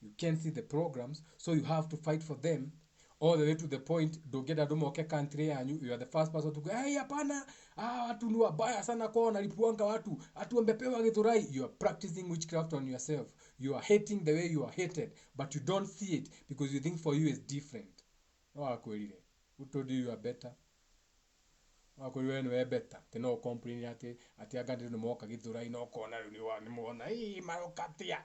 you can't see the programs, so you have to fight for them all the way to the point dogeda domoke country yanyu, you are the first person to go, hey hapana, watu ni wabaya sana kwa wanalipuanga watu, atuambepewa Githurai. You are practicing witchcraft on yourself. You are hating the way you are hated, but you don't see it because you think for you is different. No akwirire. Who told you are better? Akwirire ni we better. Teno complain ati agandi no moka Githurai no kona ni wa ni muona marokatia.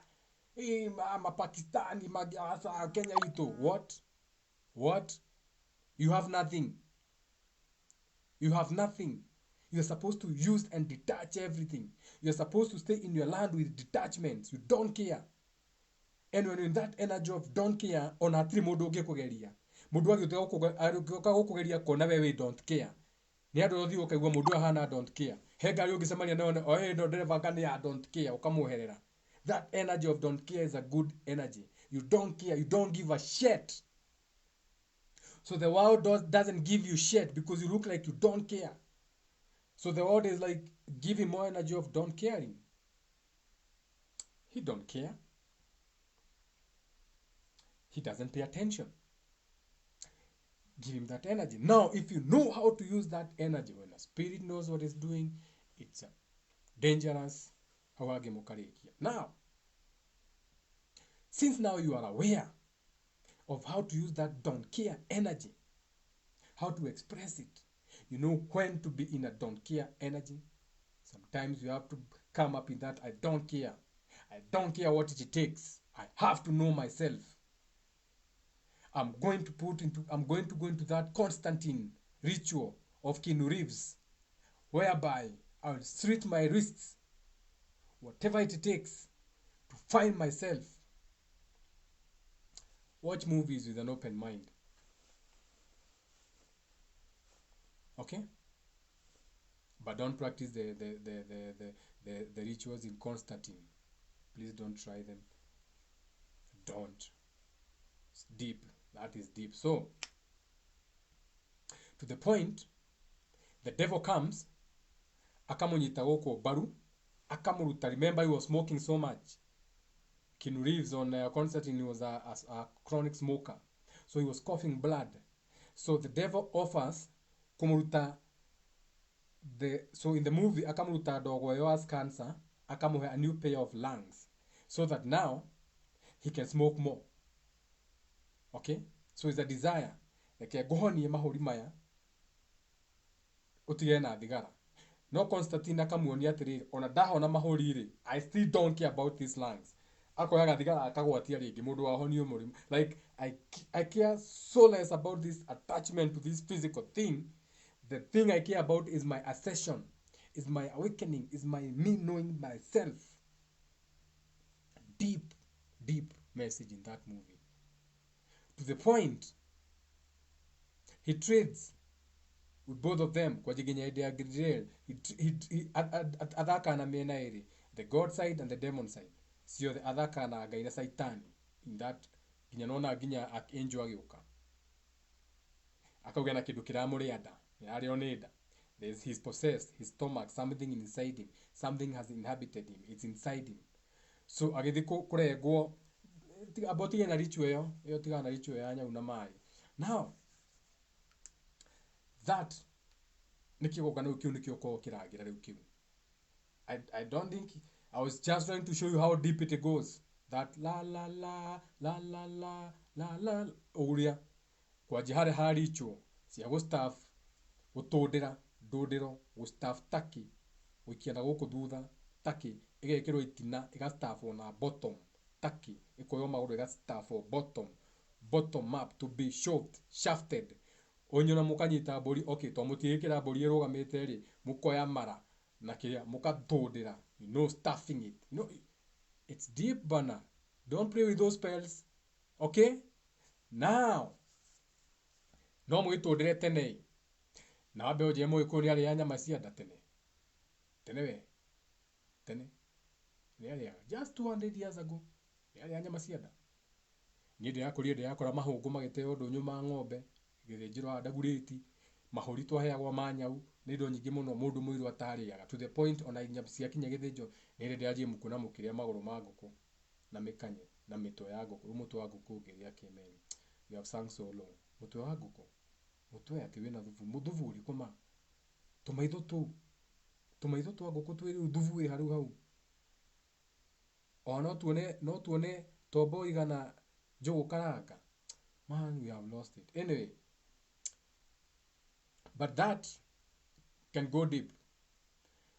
Pakistani asa Kenya ito. What? You have nothing. You have nothing. You're supposed to use and detach everything. You're supposed to stay in your land with detachments. You don't care. And when in that energy of don't care, on a three modo gekugeria. Mudu agituka gukugeria kona we don't care. Ni andu othi ukaigua mudu hana don't care. Hega yo gisemania naone no dereva kani ya don't care ukamuherera. That energy of don't care is a good energy. You don't care. You don't give a shit. So the world doesn't give you shit because you look like you don't care. So the world is like giving more energy of don't caring. He don't care. He doesn't pay attention. Give him that energy. Now, if you know how to use that energy, when a spirit knows what it's doing, it's a dangerous. Now, since now you are aware of how to use that don't care energy, how to express it, you know when to be in a don't care energy. Sometimes you have to come up in that I don't care. I don't care what it takes. I have to know myself. I'm going to go into that Constantine ritual of Keanu Reeves, whereby I'll slit my wrists, whatever it takes, to find myself. Watch movies with an open mind. Okay? But don't practice the rituals in Constantine. Please don't try them. Don't. It's deep. That is deep. So, to the point, the devil comes, akamunyita goko baru, akamuruta. Remember, he was smoking so much. Keanu Reeves on Constantine, he was a chronic smoker. So he was coughing blood. So the devil offers kumuruta so in the movie, akamuruta dogo has cancer, akamuhe a new pair of lungs. So that now, he can smoke more. Okay? So it's a desire. Like gohoni mahori maya utige na thigara. No Constantine akamuonia atiri ona ndahona mahori ri, I still don't care about these lungs. Akoyaga thigara akagwatia ringi mundu wahonio murimu. Like I care so less about this attachment to this physical thing. The thing I care about is my ascension, is my awakening, is my me knowing myself. Deep message in that movie. To the point, he trades with both of them. Kwa jigenya idea Griel, he adaka na mena eri, the God side and the demon side. Sio the adaka na gaina saitani. In that, ginya nona ginya angel agioka. Akauga na kidu kiramuri ada. Arioneda. He's possessed, his stomach, something inside him. Something has inhabited him. It's inside him. So agithiko kurego abotige na richu yo tiga na richu ya nyau na mai. Now that nikigokana kiu nikio ko kiragira riu kiu. I don't think I was just trying to show you how deep it goes. That la la la la la la la la uria kwa jihare haricho cia go staff gutundira ndundiro go staff taki wikiana guku thutha taki igekirwo itina iga staff na bottom taki ikoyo maguru iga staff bottom up to be shafted onyona mukanyita mburi okay to mutigikira mburi irugamite ri mukoya mara na kiria mukathundira staffing it it's deep bana. Don't play with those spells. Okay, now no mwitundire tene na wambe uje mwikuri ari ya nyama cia nda tene ni just 200 years ago ni ya nyama cia nda ni ndirakurie ndirakora mahungu magiteo ndunyu ma ng'ombe githinjiro adaguriti mahuri twaheagwa manyau ni ndo nyingi muno mundu muiru atariaga to the point ona nyama cia kinya githinjo ni ndiraje mukuna mukiria maguru ma nguku na mikanye na mito ya nguku mutwe wa nguku ngiria kimeni. You have sung so long. Mutwe wa nguku mutwe ati wina thuvu uri kuma tumaitho twa nguku twiri thuvu wi haru hau ona no tuone tombo igana njugu karaka. Man, we have lost it anyway, but that can go deep.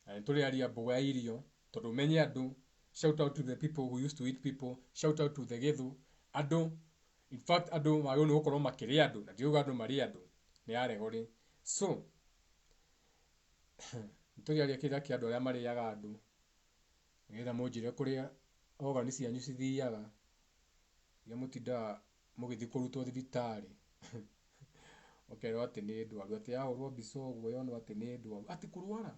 And tuli aria boga irio tondu menye andu. Shout out to the people who used to eat people. Shout out to the gethu andu. In fact, andu mayo ni gukorwo makiria andu na ndiuga andu mari andu ni aregori. So tuli aria kira kia andu aria mariaga andu ngetha munjire kuria ogani cianyu cithiaga ya mutinda mugithi kurutwo thibitari okay ati ni ndwaru ati ahurwo biso gwo yono ati ni ndwaru ati kurwara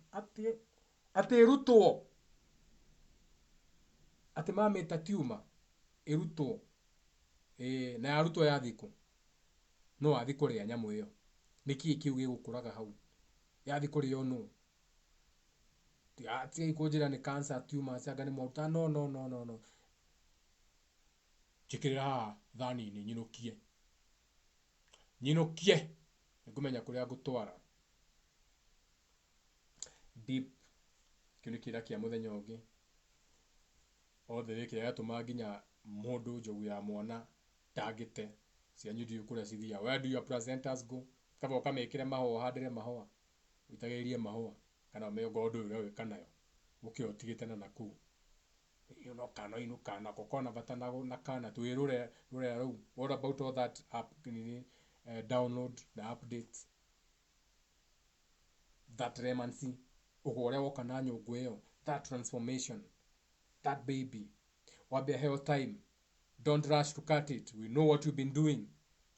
ati rutwo ati mameta tumor irutwo na yarutwo ya thiku no athi kuria nyamu iyo niki kiu gigukuraga hau yathi kuria no ati ikujira ni cancer tumor cia ngani mwaruta no chikirira thani ni nyinukie ngumenya kuria gutwara deep kinikira kia muthenya ungi othe reke yatuma nginya mundu njogu ya mwana tagite cianyu ndiu kuria cithia. Where do your placentals go? Kaba ukamekire mahua handire mahua itagerie mahua kana me godo ure kanayo ukio tigite na naku kana inu kana kokona batana na kana tuirure rau. What about all that app download the updates that remancy ugore wokana nyungu iyo that transformation that baby wabe health time. Don't rush to cut it. We know what you've been doing.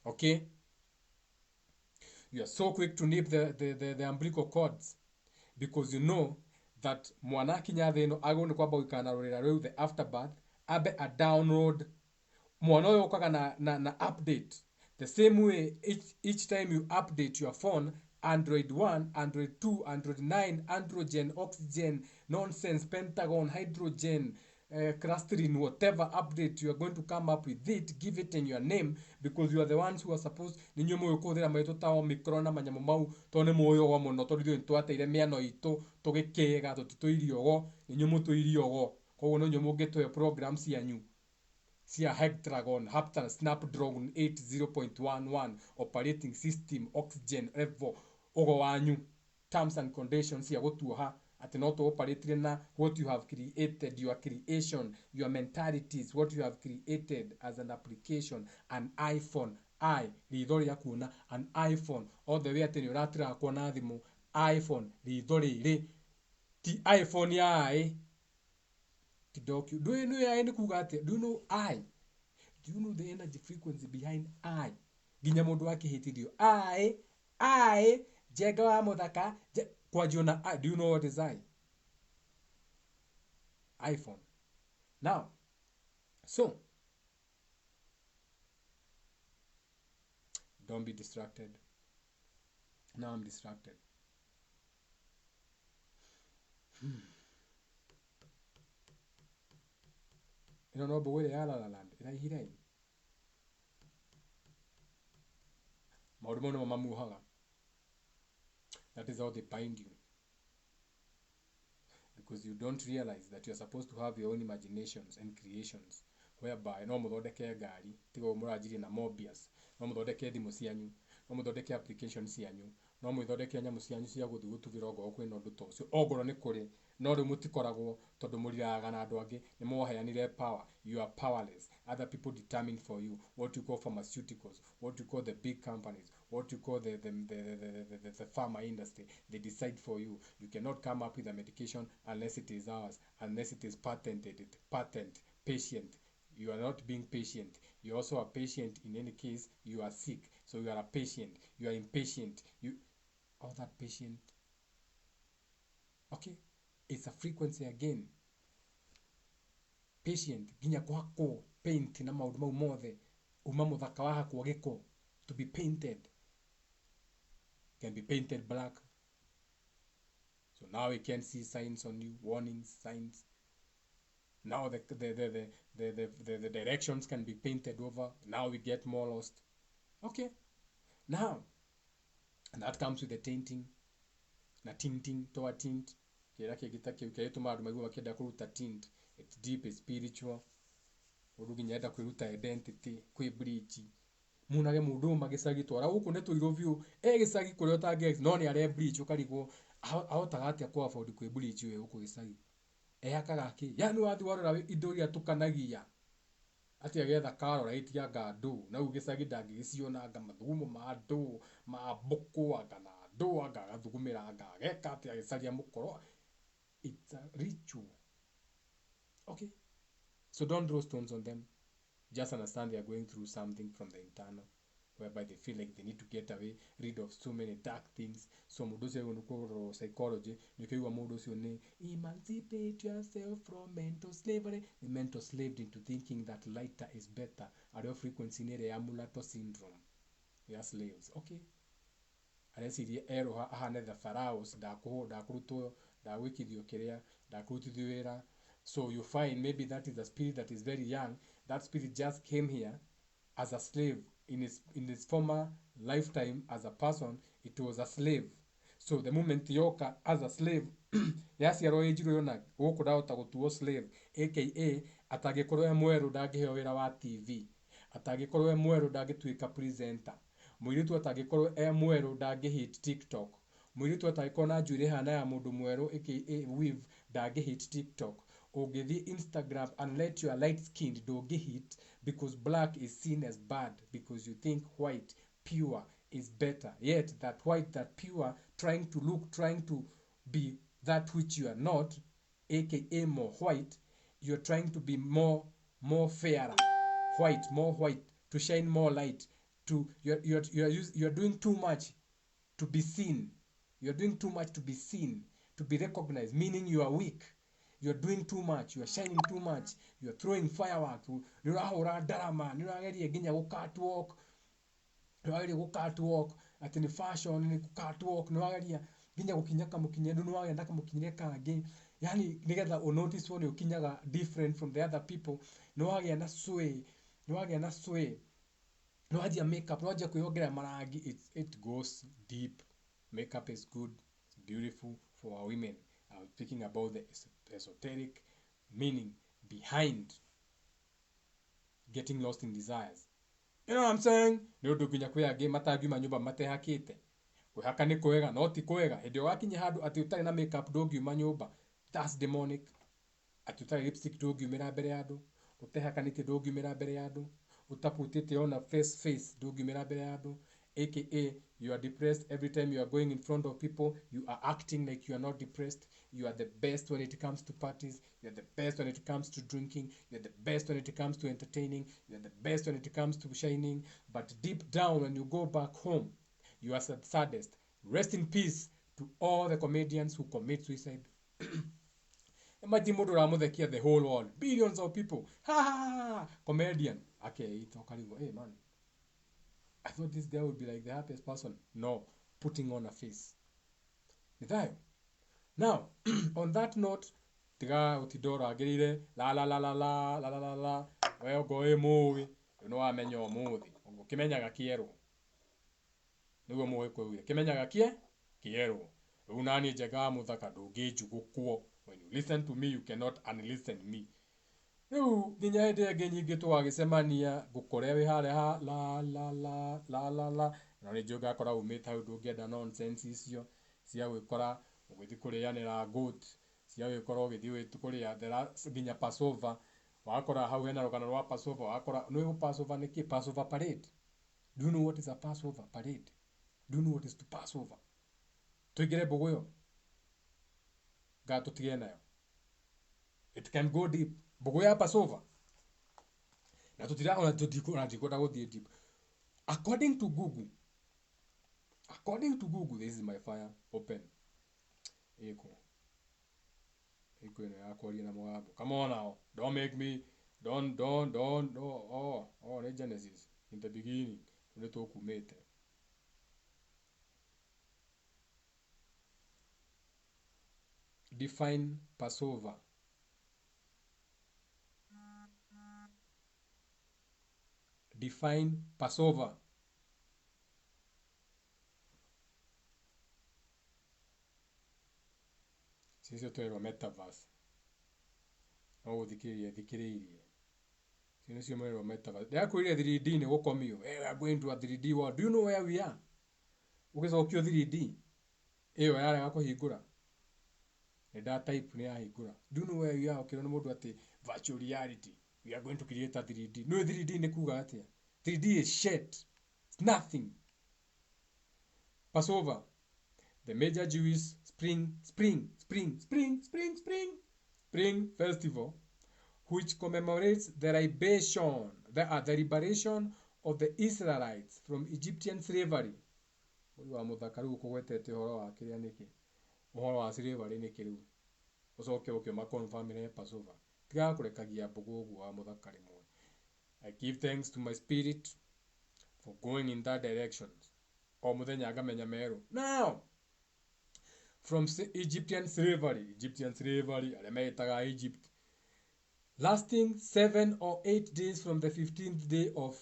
Okay, you are so quick to nip the umbilical cords because you know that mwana kinya theno agone kwamba ukana rorera reu the afterbirth abe a download mwana yo ukaga na update the same way each time you update your phone. Android 1, Android 2, Android 9, androgen, oxygen, nonsense, pentagon, hydrogen, clustering, whatever update you are going to come up with it, give it in your name because you are the ones who are supposed ninyo moyo kuthira maito ta omicron na manyamo mau tone moyo wa muno tondu twateire miano itu tugikega tutituiriogo ninyo mutuiriogo koguo ninyo mungitwe programs yanyu cia Heptagon Snapdragon 80.11 operating system oxygen level ogo wanyu terms and conditions cia gutuha ati no to operate na what you have created, your creation, your mentalities, what you have created as an application, an iPhone ritho ria kuona an iPhone all the way ati ni uratira kuona thimu iPhone ritho riri ti iPhone ya do you know ya ni kuga ati do you know do you know the energy frequency behind ginya mundu akihitirio jega wa muthaka kwa jona do you know what is iPhone now? So don't be distracted. Now I'm distracted. ino no mbogo ĩrĩa ya La La Land ĩraihire maũndũ mau nĩmo mamuohaga. That is how they bind you, because you don't realize that you are supposed to have your own imaginations and creations, whereby no mũthondeke ngari tiga mũranjirie na Mobius, no mũthondeke thimũ cianyu, no mũthondeke application cianyu, no mwĩthondeke nyamũ cianyu cia gũthiĩ gũtubĩra ongorwo kwĩna ũndũ ta ũcio, ongorwo nĩ kũrĩ, no rĩu mũtikoragwo tondũ mũriraga na andũ angĩ nĩ mwaheanire power. You are powerless. Other people determine for you what you call pharmaceuticals, what you call the big companies, what you call the pharma industry. They decide for you. You cannot come up with a medication unless it is ours, unless it is patented, patent, patient. You are not being patient. You also are patient in any case. You are sick, so you are a patient. You are impatient. You all that patient. Okay, it's a frequency again. Patient ginya kwako paint na maundu mau mothe uma muthaka wa hakwo giko to be painted can be painted black. So now we can see signs on you, warnings, signs. Now the directions can be painted over. Now we get more lost. Okay, now and that comes with the tinting na tinting to a tint kira kigita kiu kirituma andu maigua bakienda kuruta tint. It's deep, it's spiritual. Uruginya enda kwiruta identity kwi bleach munage mundu magicagi twara guku ne tuiro view gicagi kuria utange no ni are bleach ukarigwo ahotaga atia kwa afford kwi bleach we guku gicagi akaga ki yani wathi warora indo iria tukanagia atia getha Carolite ya gandu na ugicagi ndangigiciona anga mathugumo ma andu ma mbuku anga na andu anga gathugumira anga geka atia gicaria mukoro. It's a ritual. Okay, so don't throw stones on them. Just understand they are going through something from the internal, whereby they feel like they need to get away, rid of so many dark things. So mundu ucio unukoro psychology nikiwa mundu ucio ni emancipate yourself from mental slavery. The mental slaved into thinking that lighter is better. Ario frequency nere ya mulatto syndrome. We are slaves. Okay, arecirie eroha ahane the pharaohs ndakurutwo ndagwikithio kiria ndakurutithio wira. So you find maybe that is a spirit that is very young. That spirit just came here as a slave in his former lifetime as a person. It was a slave. So the moment yoka as a slave, yaciarwo ejiro yona guku ndahota gutuo slave, aka atagikorwo e mweru ndangiheo wira wa TV, atagikorwo e mweru ndangituika presenter, muiritu atagikorwo e mweru ndangihit TikTok, muiritu atagikorwo na njuire hana ya mundu mweru aka weave ndangihit TikTok. Ugithi Instagram and let your light skinned don't get hit because black is seen as bad because you think white pure is better, yet that white, that pure, trying to be that which you are not, aka more white, you're trying to be more fairer, more white, to shine more light, to you're doing too much to be seen. You're doing too much to be seen, to be recognized, meaning you are weak. You're doing too much, you are shining too much, you are throwing fireworks, nirahura darama, nirageria ginya go catwalk, nirageria go catwalk, ati ni fashion ni catwalk, nirageria ginya gukinyaka mukinye ndu nirageria mukinyire kangi, yani nigetha o notice one ukinyaga different from the other people, nirageria na sway, nirageria makeup, nirageria kwiyongera marangi. It goes deep. Makeup is good, it's beautiful for our women. I'm speaking about the esoteric meaning behind getting lost in desires. You know what I'm saying? Ni undu nginya kwi angi matangiuma nyumba matehakite. Kwihaka ni kwega no ti kwega. Hindi wakinya handu ati utari na makeup ndungiuma nyumba. That's demonic. Ati utari lipstick ndungiumira mbere ya andu. Utehakanite ndungiumira mbere ya andu. Utaputite on face ndungiumira mbere ya andu. AKA you are depressed every time you are going in front of people. You are acting like you are not depressed. You are the best when it comes to parties. You are the best when it comes to drinking. You are the best when it comes to entertaining. You are the best when it comes to shining. But deep down, when you go back home, you are the saddest. Rest in peace to all the comedians who commit suicide. Imagine mundu ramuthekia the whole world. Billions of people. Ha ha ha. Comedian. Okay, hey man. I thought this guy would be like the happiest person. No, putting on a face. Now, on that note, tiga utidora agirire la la la la la la la la la we go muwi no wamenya umuthi ukimenyaga kieru niguo muwe kwire kimenyaga kieru unani njega muthaka ndungijugukwo when you listen to me you cannot unlisten me riu nginya hindi ingi nyingi twagicemania ngukore wi haria ha la la la la la la no ni njuga kora umita hau ndungienda nonsense icio cia gwikora ugithi kurianira goat cia gwikora ugithi kuria thera nginya Passover wakora hau hena rugano rwa Passover wakora no Passover niki Passover parade. Do you know what is a Passover parade? Do you know what is to Passover? Tuigire mbugu yo tutige nayo. It can go deep. Mbugu ya Passover na tutira ona tutikoda guthie deep. According to Google, this is my fire open. Iko ino ya kwaria na mwabu. Come on now, don't make me don't oh Genesis in the beginning tule tukumete. Define Passover. Define Passover. Sisi tuerwa metaverse. No thikiririe. Sisi tuerwa metaverse. Ndia kwire 3D ni gukomio. We are going to a 3D world. Do you know where we are? Ugicokio 3D. Iyo yarega kuhingura. Nda type ni yahingura. Do you know where we are? Ukirona mundu ati virtual reality. We are going to create a 3D. No 3D ni kuga atia. 3D is shit. It's nothing. Passover. The major Jewish spring festival which commemorates the liberation of the Israelites from Egyptian slavery. Wa muthakaru kugwetete horo wa kiria niki. Uhoro wa slavery niki riu. Ucoke ukima confirm ne Passover. Tiga kurekagia mbugu uguo wa muthakari mwe. I give thanks to my spirit for going in that direction. O muthenya ngamenya meru. Now, from Egyptian slavery, alemetaga Egypt, lasting 7 or 8 days from the 15th day of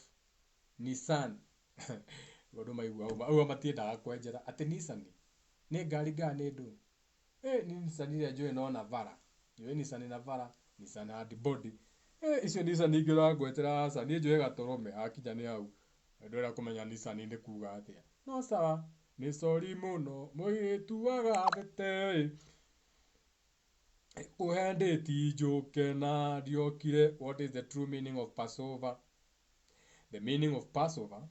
Nisan. Godo maigua au matiendaga kwenjera ati Nisan ni ngari gani ndu ni Nisan ile njue no Navara njue Nisan Navara Nisan hard body icio Nisan ingira gwetera asa ni njue gatorome akinya ni hau ndora kumenya Nisan ni kuga atia no sawa ni sorry muno muituaga thete uhendeti njuke na ndiokire. What is the true meaning of Passover? The meaning of Passover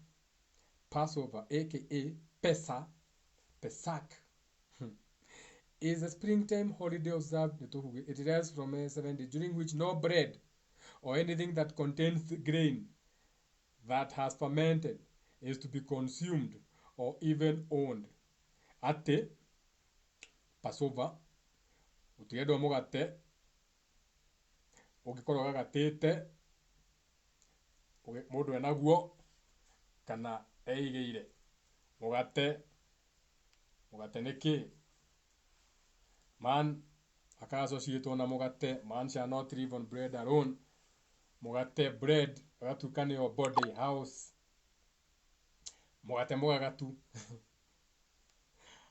aka Pesach is a springtime holiday observed. It derives from a 7 days during which no bread or anything that contains grain that has fermented is to be consumed or even owned. Ate Passover utiendwa mugate ugikorwo gagatete mundu enaguo kana eigeire mugate niki man akaasociatwo na mugate. Man shall not live on bread alone. Mugate bread agatuka your body house mugate mugagatu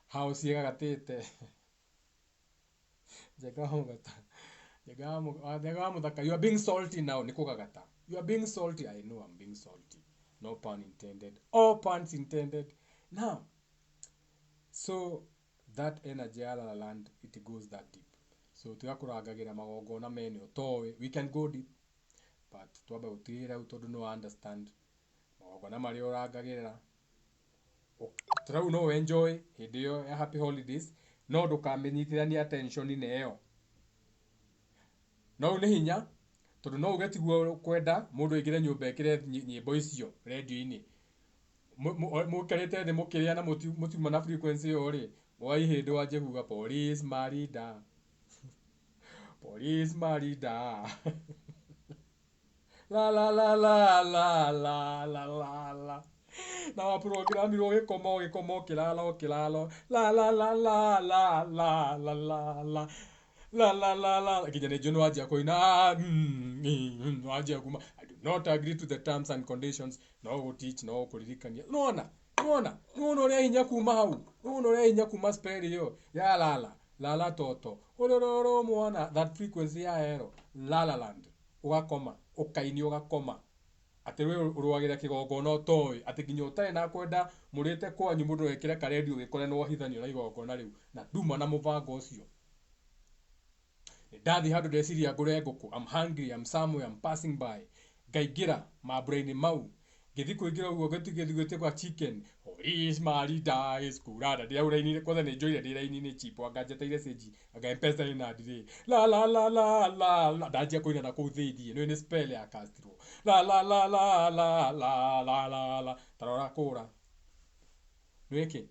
house yegagatete jega mugata. You are being salty now nikugagata. You are being salty. I know I'm being salty. No pun intended. All puns intended. Now, so that energy ala land, it goes that deep. So tuyakuragagira magogona meni otowe. We can go deep. But twaba utira utodo no understand. Magogona mari oragagira. Trau no enjoy. Hidio ya happy holidays. No ndukamenyithirania attention ine yo. No ni hinya. Tondu no ugetigwo kwenda mundu igire nyumba ikire nyimbo icio radio-ini mukarete the mukiria na mutima na frequency yo ri wai hindi wanje kuga police marida police marida la la la la la la la la la na wa program ro gikomo kilalo la la la la la la la la la la la la la kijana jono aje koina aje kuma I do not agree to the terms and conditions no teach no kuririkania nona ore hinya kuma hau nona ore hinya kuma spell yo ya la toto ororo mwana that frequency ya hero la land ugakoma ukaini ugakoma atewe uruagira kigongona utoi ati nginya utari na kwenda murite kwanyu mundu ekire karedio gikore no hithanio na igongona riu na duma na muvango ucio ndathi handu ndeciria ngure nguku I'm hungry I'm somewhere I'm passing by ngaigira mamburaini mau ngithi kuingira uguo gitigithi kwa chicken is mari dies kurada ndia uraini kwanza ni enjoy ndia iraini ni cheap angajeteire seji anga mpesa ina ndire la ndajia koina na kuthithie no ni spell ya Castro la tarora kura nweke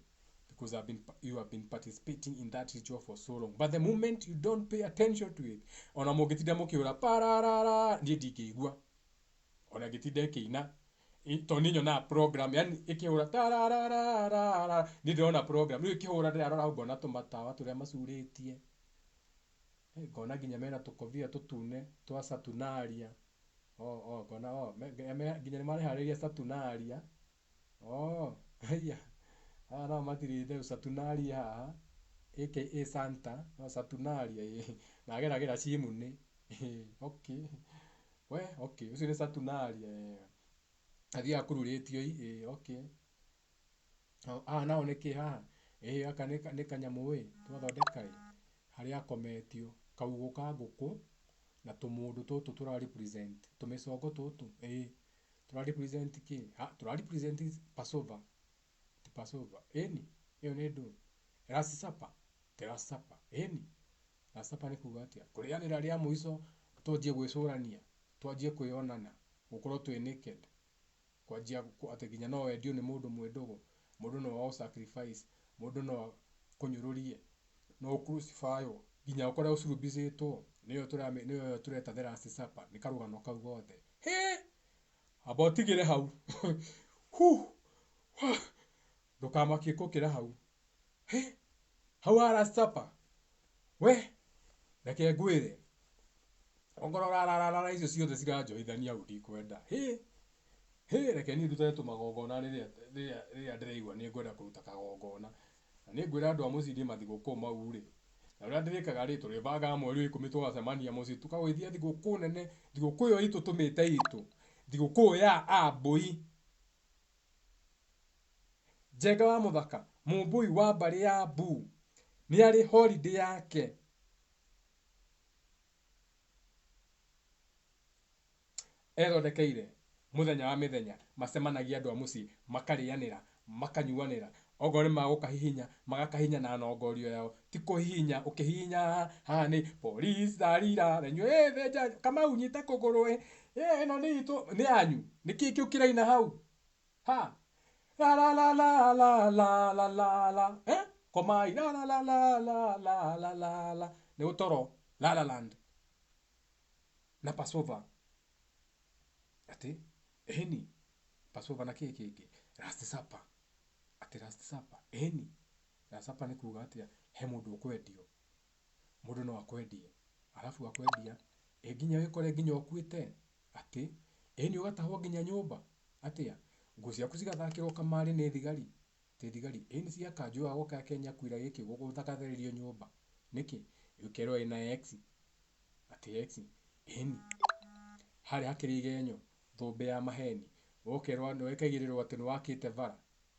because you have been participating in that ritual for so long but the moment you don't pay attention to it ona mugitinda mukiura pararara ndikigwa ona gitinde kina toninyo na program yani ikiura tararara ndona program ni ikihura ndirarora ngona tumatawa turia macuritie ngona ginya mena tukovia tutune twa Saturnalia ngona ginya ni mari hariria Saturnalia haya no matirite Saturnalia haha aka Santa no Saturnalia na gera cimu ni okay okay ucio ni Saturnalia athia kururitio okay nao niki haha aka ni kanyamu twathondeka haria kometio kaugo ka nguku na tumundu tutu tura represent tumicongo tutu tura represent ki tura represent Passover eni iyo ni ndu rasapa terasapa eni rasapa ni kuga atia kurianira ria muico tujie gwicurania twajie kwionana gukorwo twi naked kwajia ateginya no endio ni mundu mwendogo mundu no sacrifice mundu no kunyururie no crucify ginya ukora usurubizitwo niyo tureta the last supper ni karugano kau gothe abotigire hau ndukamakie kukira hau hau ara supper we reke ngwire ongoro la icio ciothe ciranjoithania au ndikwenda reke ni ndute tumagongona riria ndireigua ni ngwenda kuruta kagongona na ni ngwira andu a mucidi mathiguku mau ri na uria ndirikaga ri turibanga mweri 10 twacemania mucidi tukagwithia thiguku nene thiguku yo itu tumite itu thiguku ya Ambui Njenga wa muthaka Mumbui wa mbari ya Mbu ni ari holiday yake erodekeire muthenya wa mithenya macemanagia andu a mucii makarianira makanyuanira ogore magukahihinya magakahinya na nongorio yao ti kuhihinya ukihihinya ni police darira renyo theja kama unyita kugurwe no ni itu ni anyu niki kiukiraina hau la komai la ni utoro la land na Passover ati eni Passover na kiki last supper ati last supper eni last supper ni kuga atia he mundu ukwendio mundu no akwendie alafu akwendia ginya wikore ginya okuite ati eni ugatahwo ginya nyumba atia ngucia kucigathakirwo kamari ni thigari ti thigari eni cia kanju agoka Kenya kuira giki guthakathiririo nyumba niki yukerwo ina x ati x eni hari hakiri genyo thumbe ya maheni ukerwa no ikagirirwo ati ni wakite vara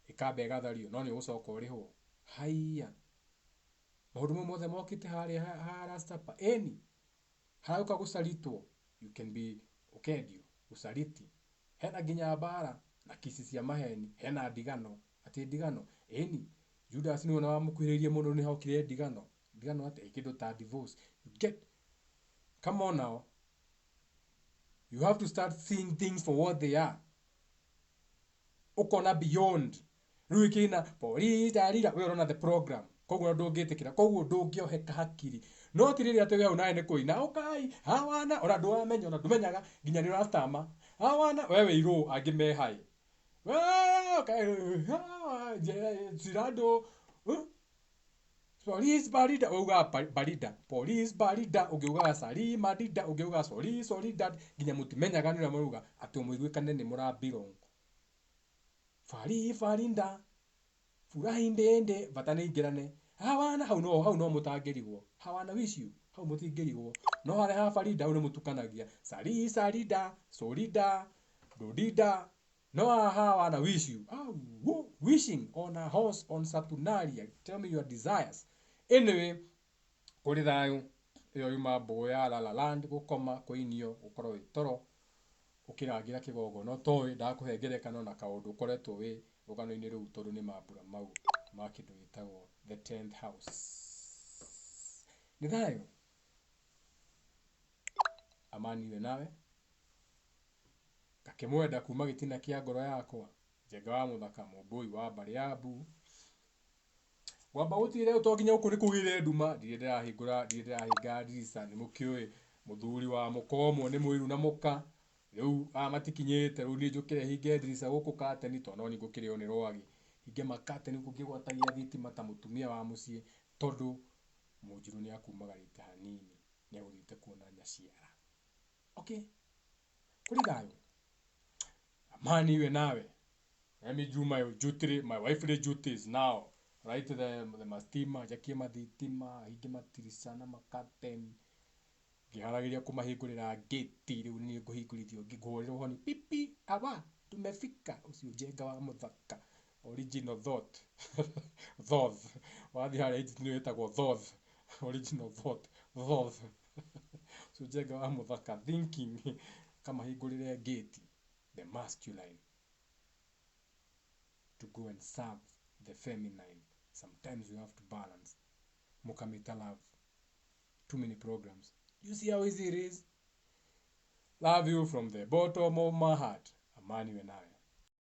ikambe igathario no ni ugucoka urihwo haiya maundu mothe mokite hari supper eni harauka gusaritwo you can be ukendio usaliti hena ginya bara na kisi cia maheni hena ndigano ati ndigano eni Judas ni ona wamukwiririe muno ni hokire ndigano ati ikindo ta divorce you get come on now you have to start seeing things for what they are ukona beyond ruikina police darira we run the program koguo ndungitikira koguo ndungioheka hakiri no tiriri ati we unae ni kuina ukai hawana ora ndwamenya ona ndumenyaga ginya ni rastama hawana wewe iru angime hai okay zirado Police barida uga barida. Police barida ugiuga sari madida ugiuga sorry dad ginya mutimenyaga nira muruga ati umuigwikane ni murabiro. Farinda. Furahi ndende vatane igirane. Hawana hau no mutangirigwo. Hawana wish you. Hau mutingirigwo. No hare ha farida uri mutukanagia. Sarida, sorida, dodida. No hawana wish you. Wishing on a horse on Saturnalia. Tell me your desires. Anyway, kuri thayo iyo yuma boya la land gukoma kuinio ukorwo itoro ukiragira kigogo no toy ndakuhengerekana na kaundu ukoretwo wi rugano-ini riu tondu ni mambura mau ma kindu gitagwo the 10th house. Ni thayo amani we nawe kakimwenda kuma gitina kia ngoro yakwa Njenga wa muthaka mumbui wa Bariabu wamba utire utonginya ukuri kugire nduma ndirahinga dirisa ni mukiwe muthuri wa mukomo ni mwiru na muka riu matikinyite riu ni njukire hinge dirisa guku kateni to no ni ngukire ni rwagi hinge makateni kungigwatagia thitima ta mutumia wa mucie tondu munjiru ni akumagarite hanini ni aguthite kuona nyaciara. Okay, kuri thayo amani we nawe. Let me do my duty, my wifely duties now. Right, the mastima jakie mathitima hingi matirisana makateni ngiharagiria kumahingurira gate riu ni nguhingurithio ngigurirwo honi pipi aba tumefika ucio Njenga wa muthaka original thought thought wathi hare ni wetagwo thought original thought ucio Njenga wa muthaka thinking kama hingurire gate the masculine to go and serve the feminine. Sometimes you have to balance. Mukamita love. Too many programs. You see how easy it is? Love you from the bottom of my heart. Amani we nawe.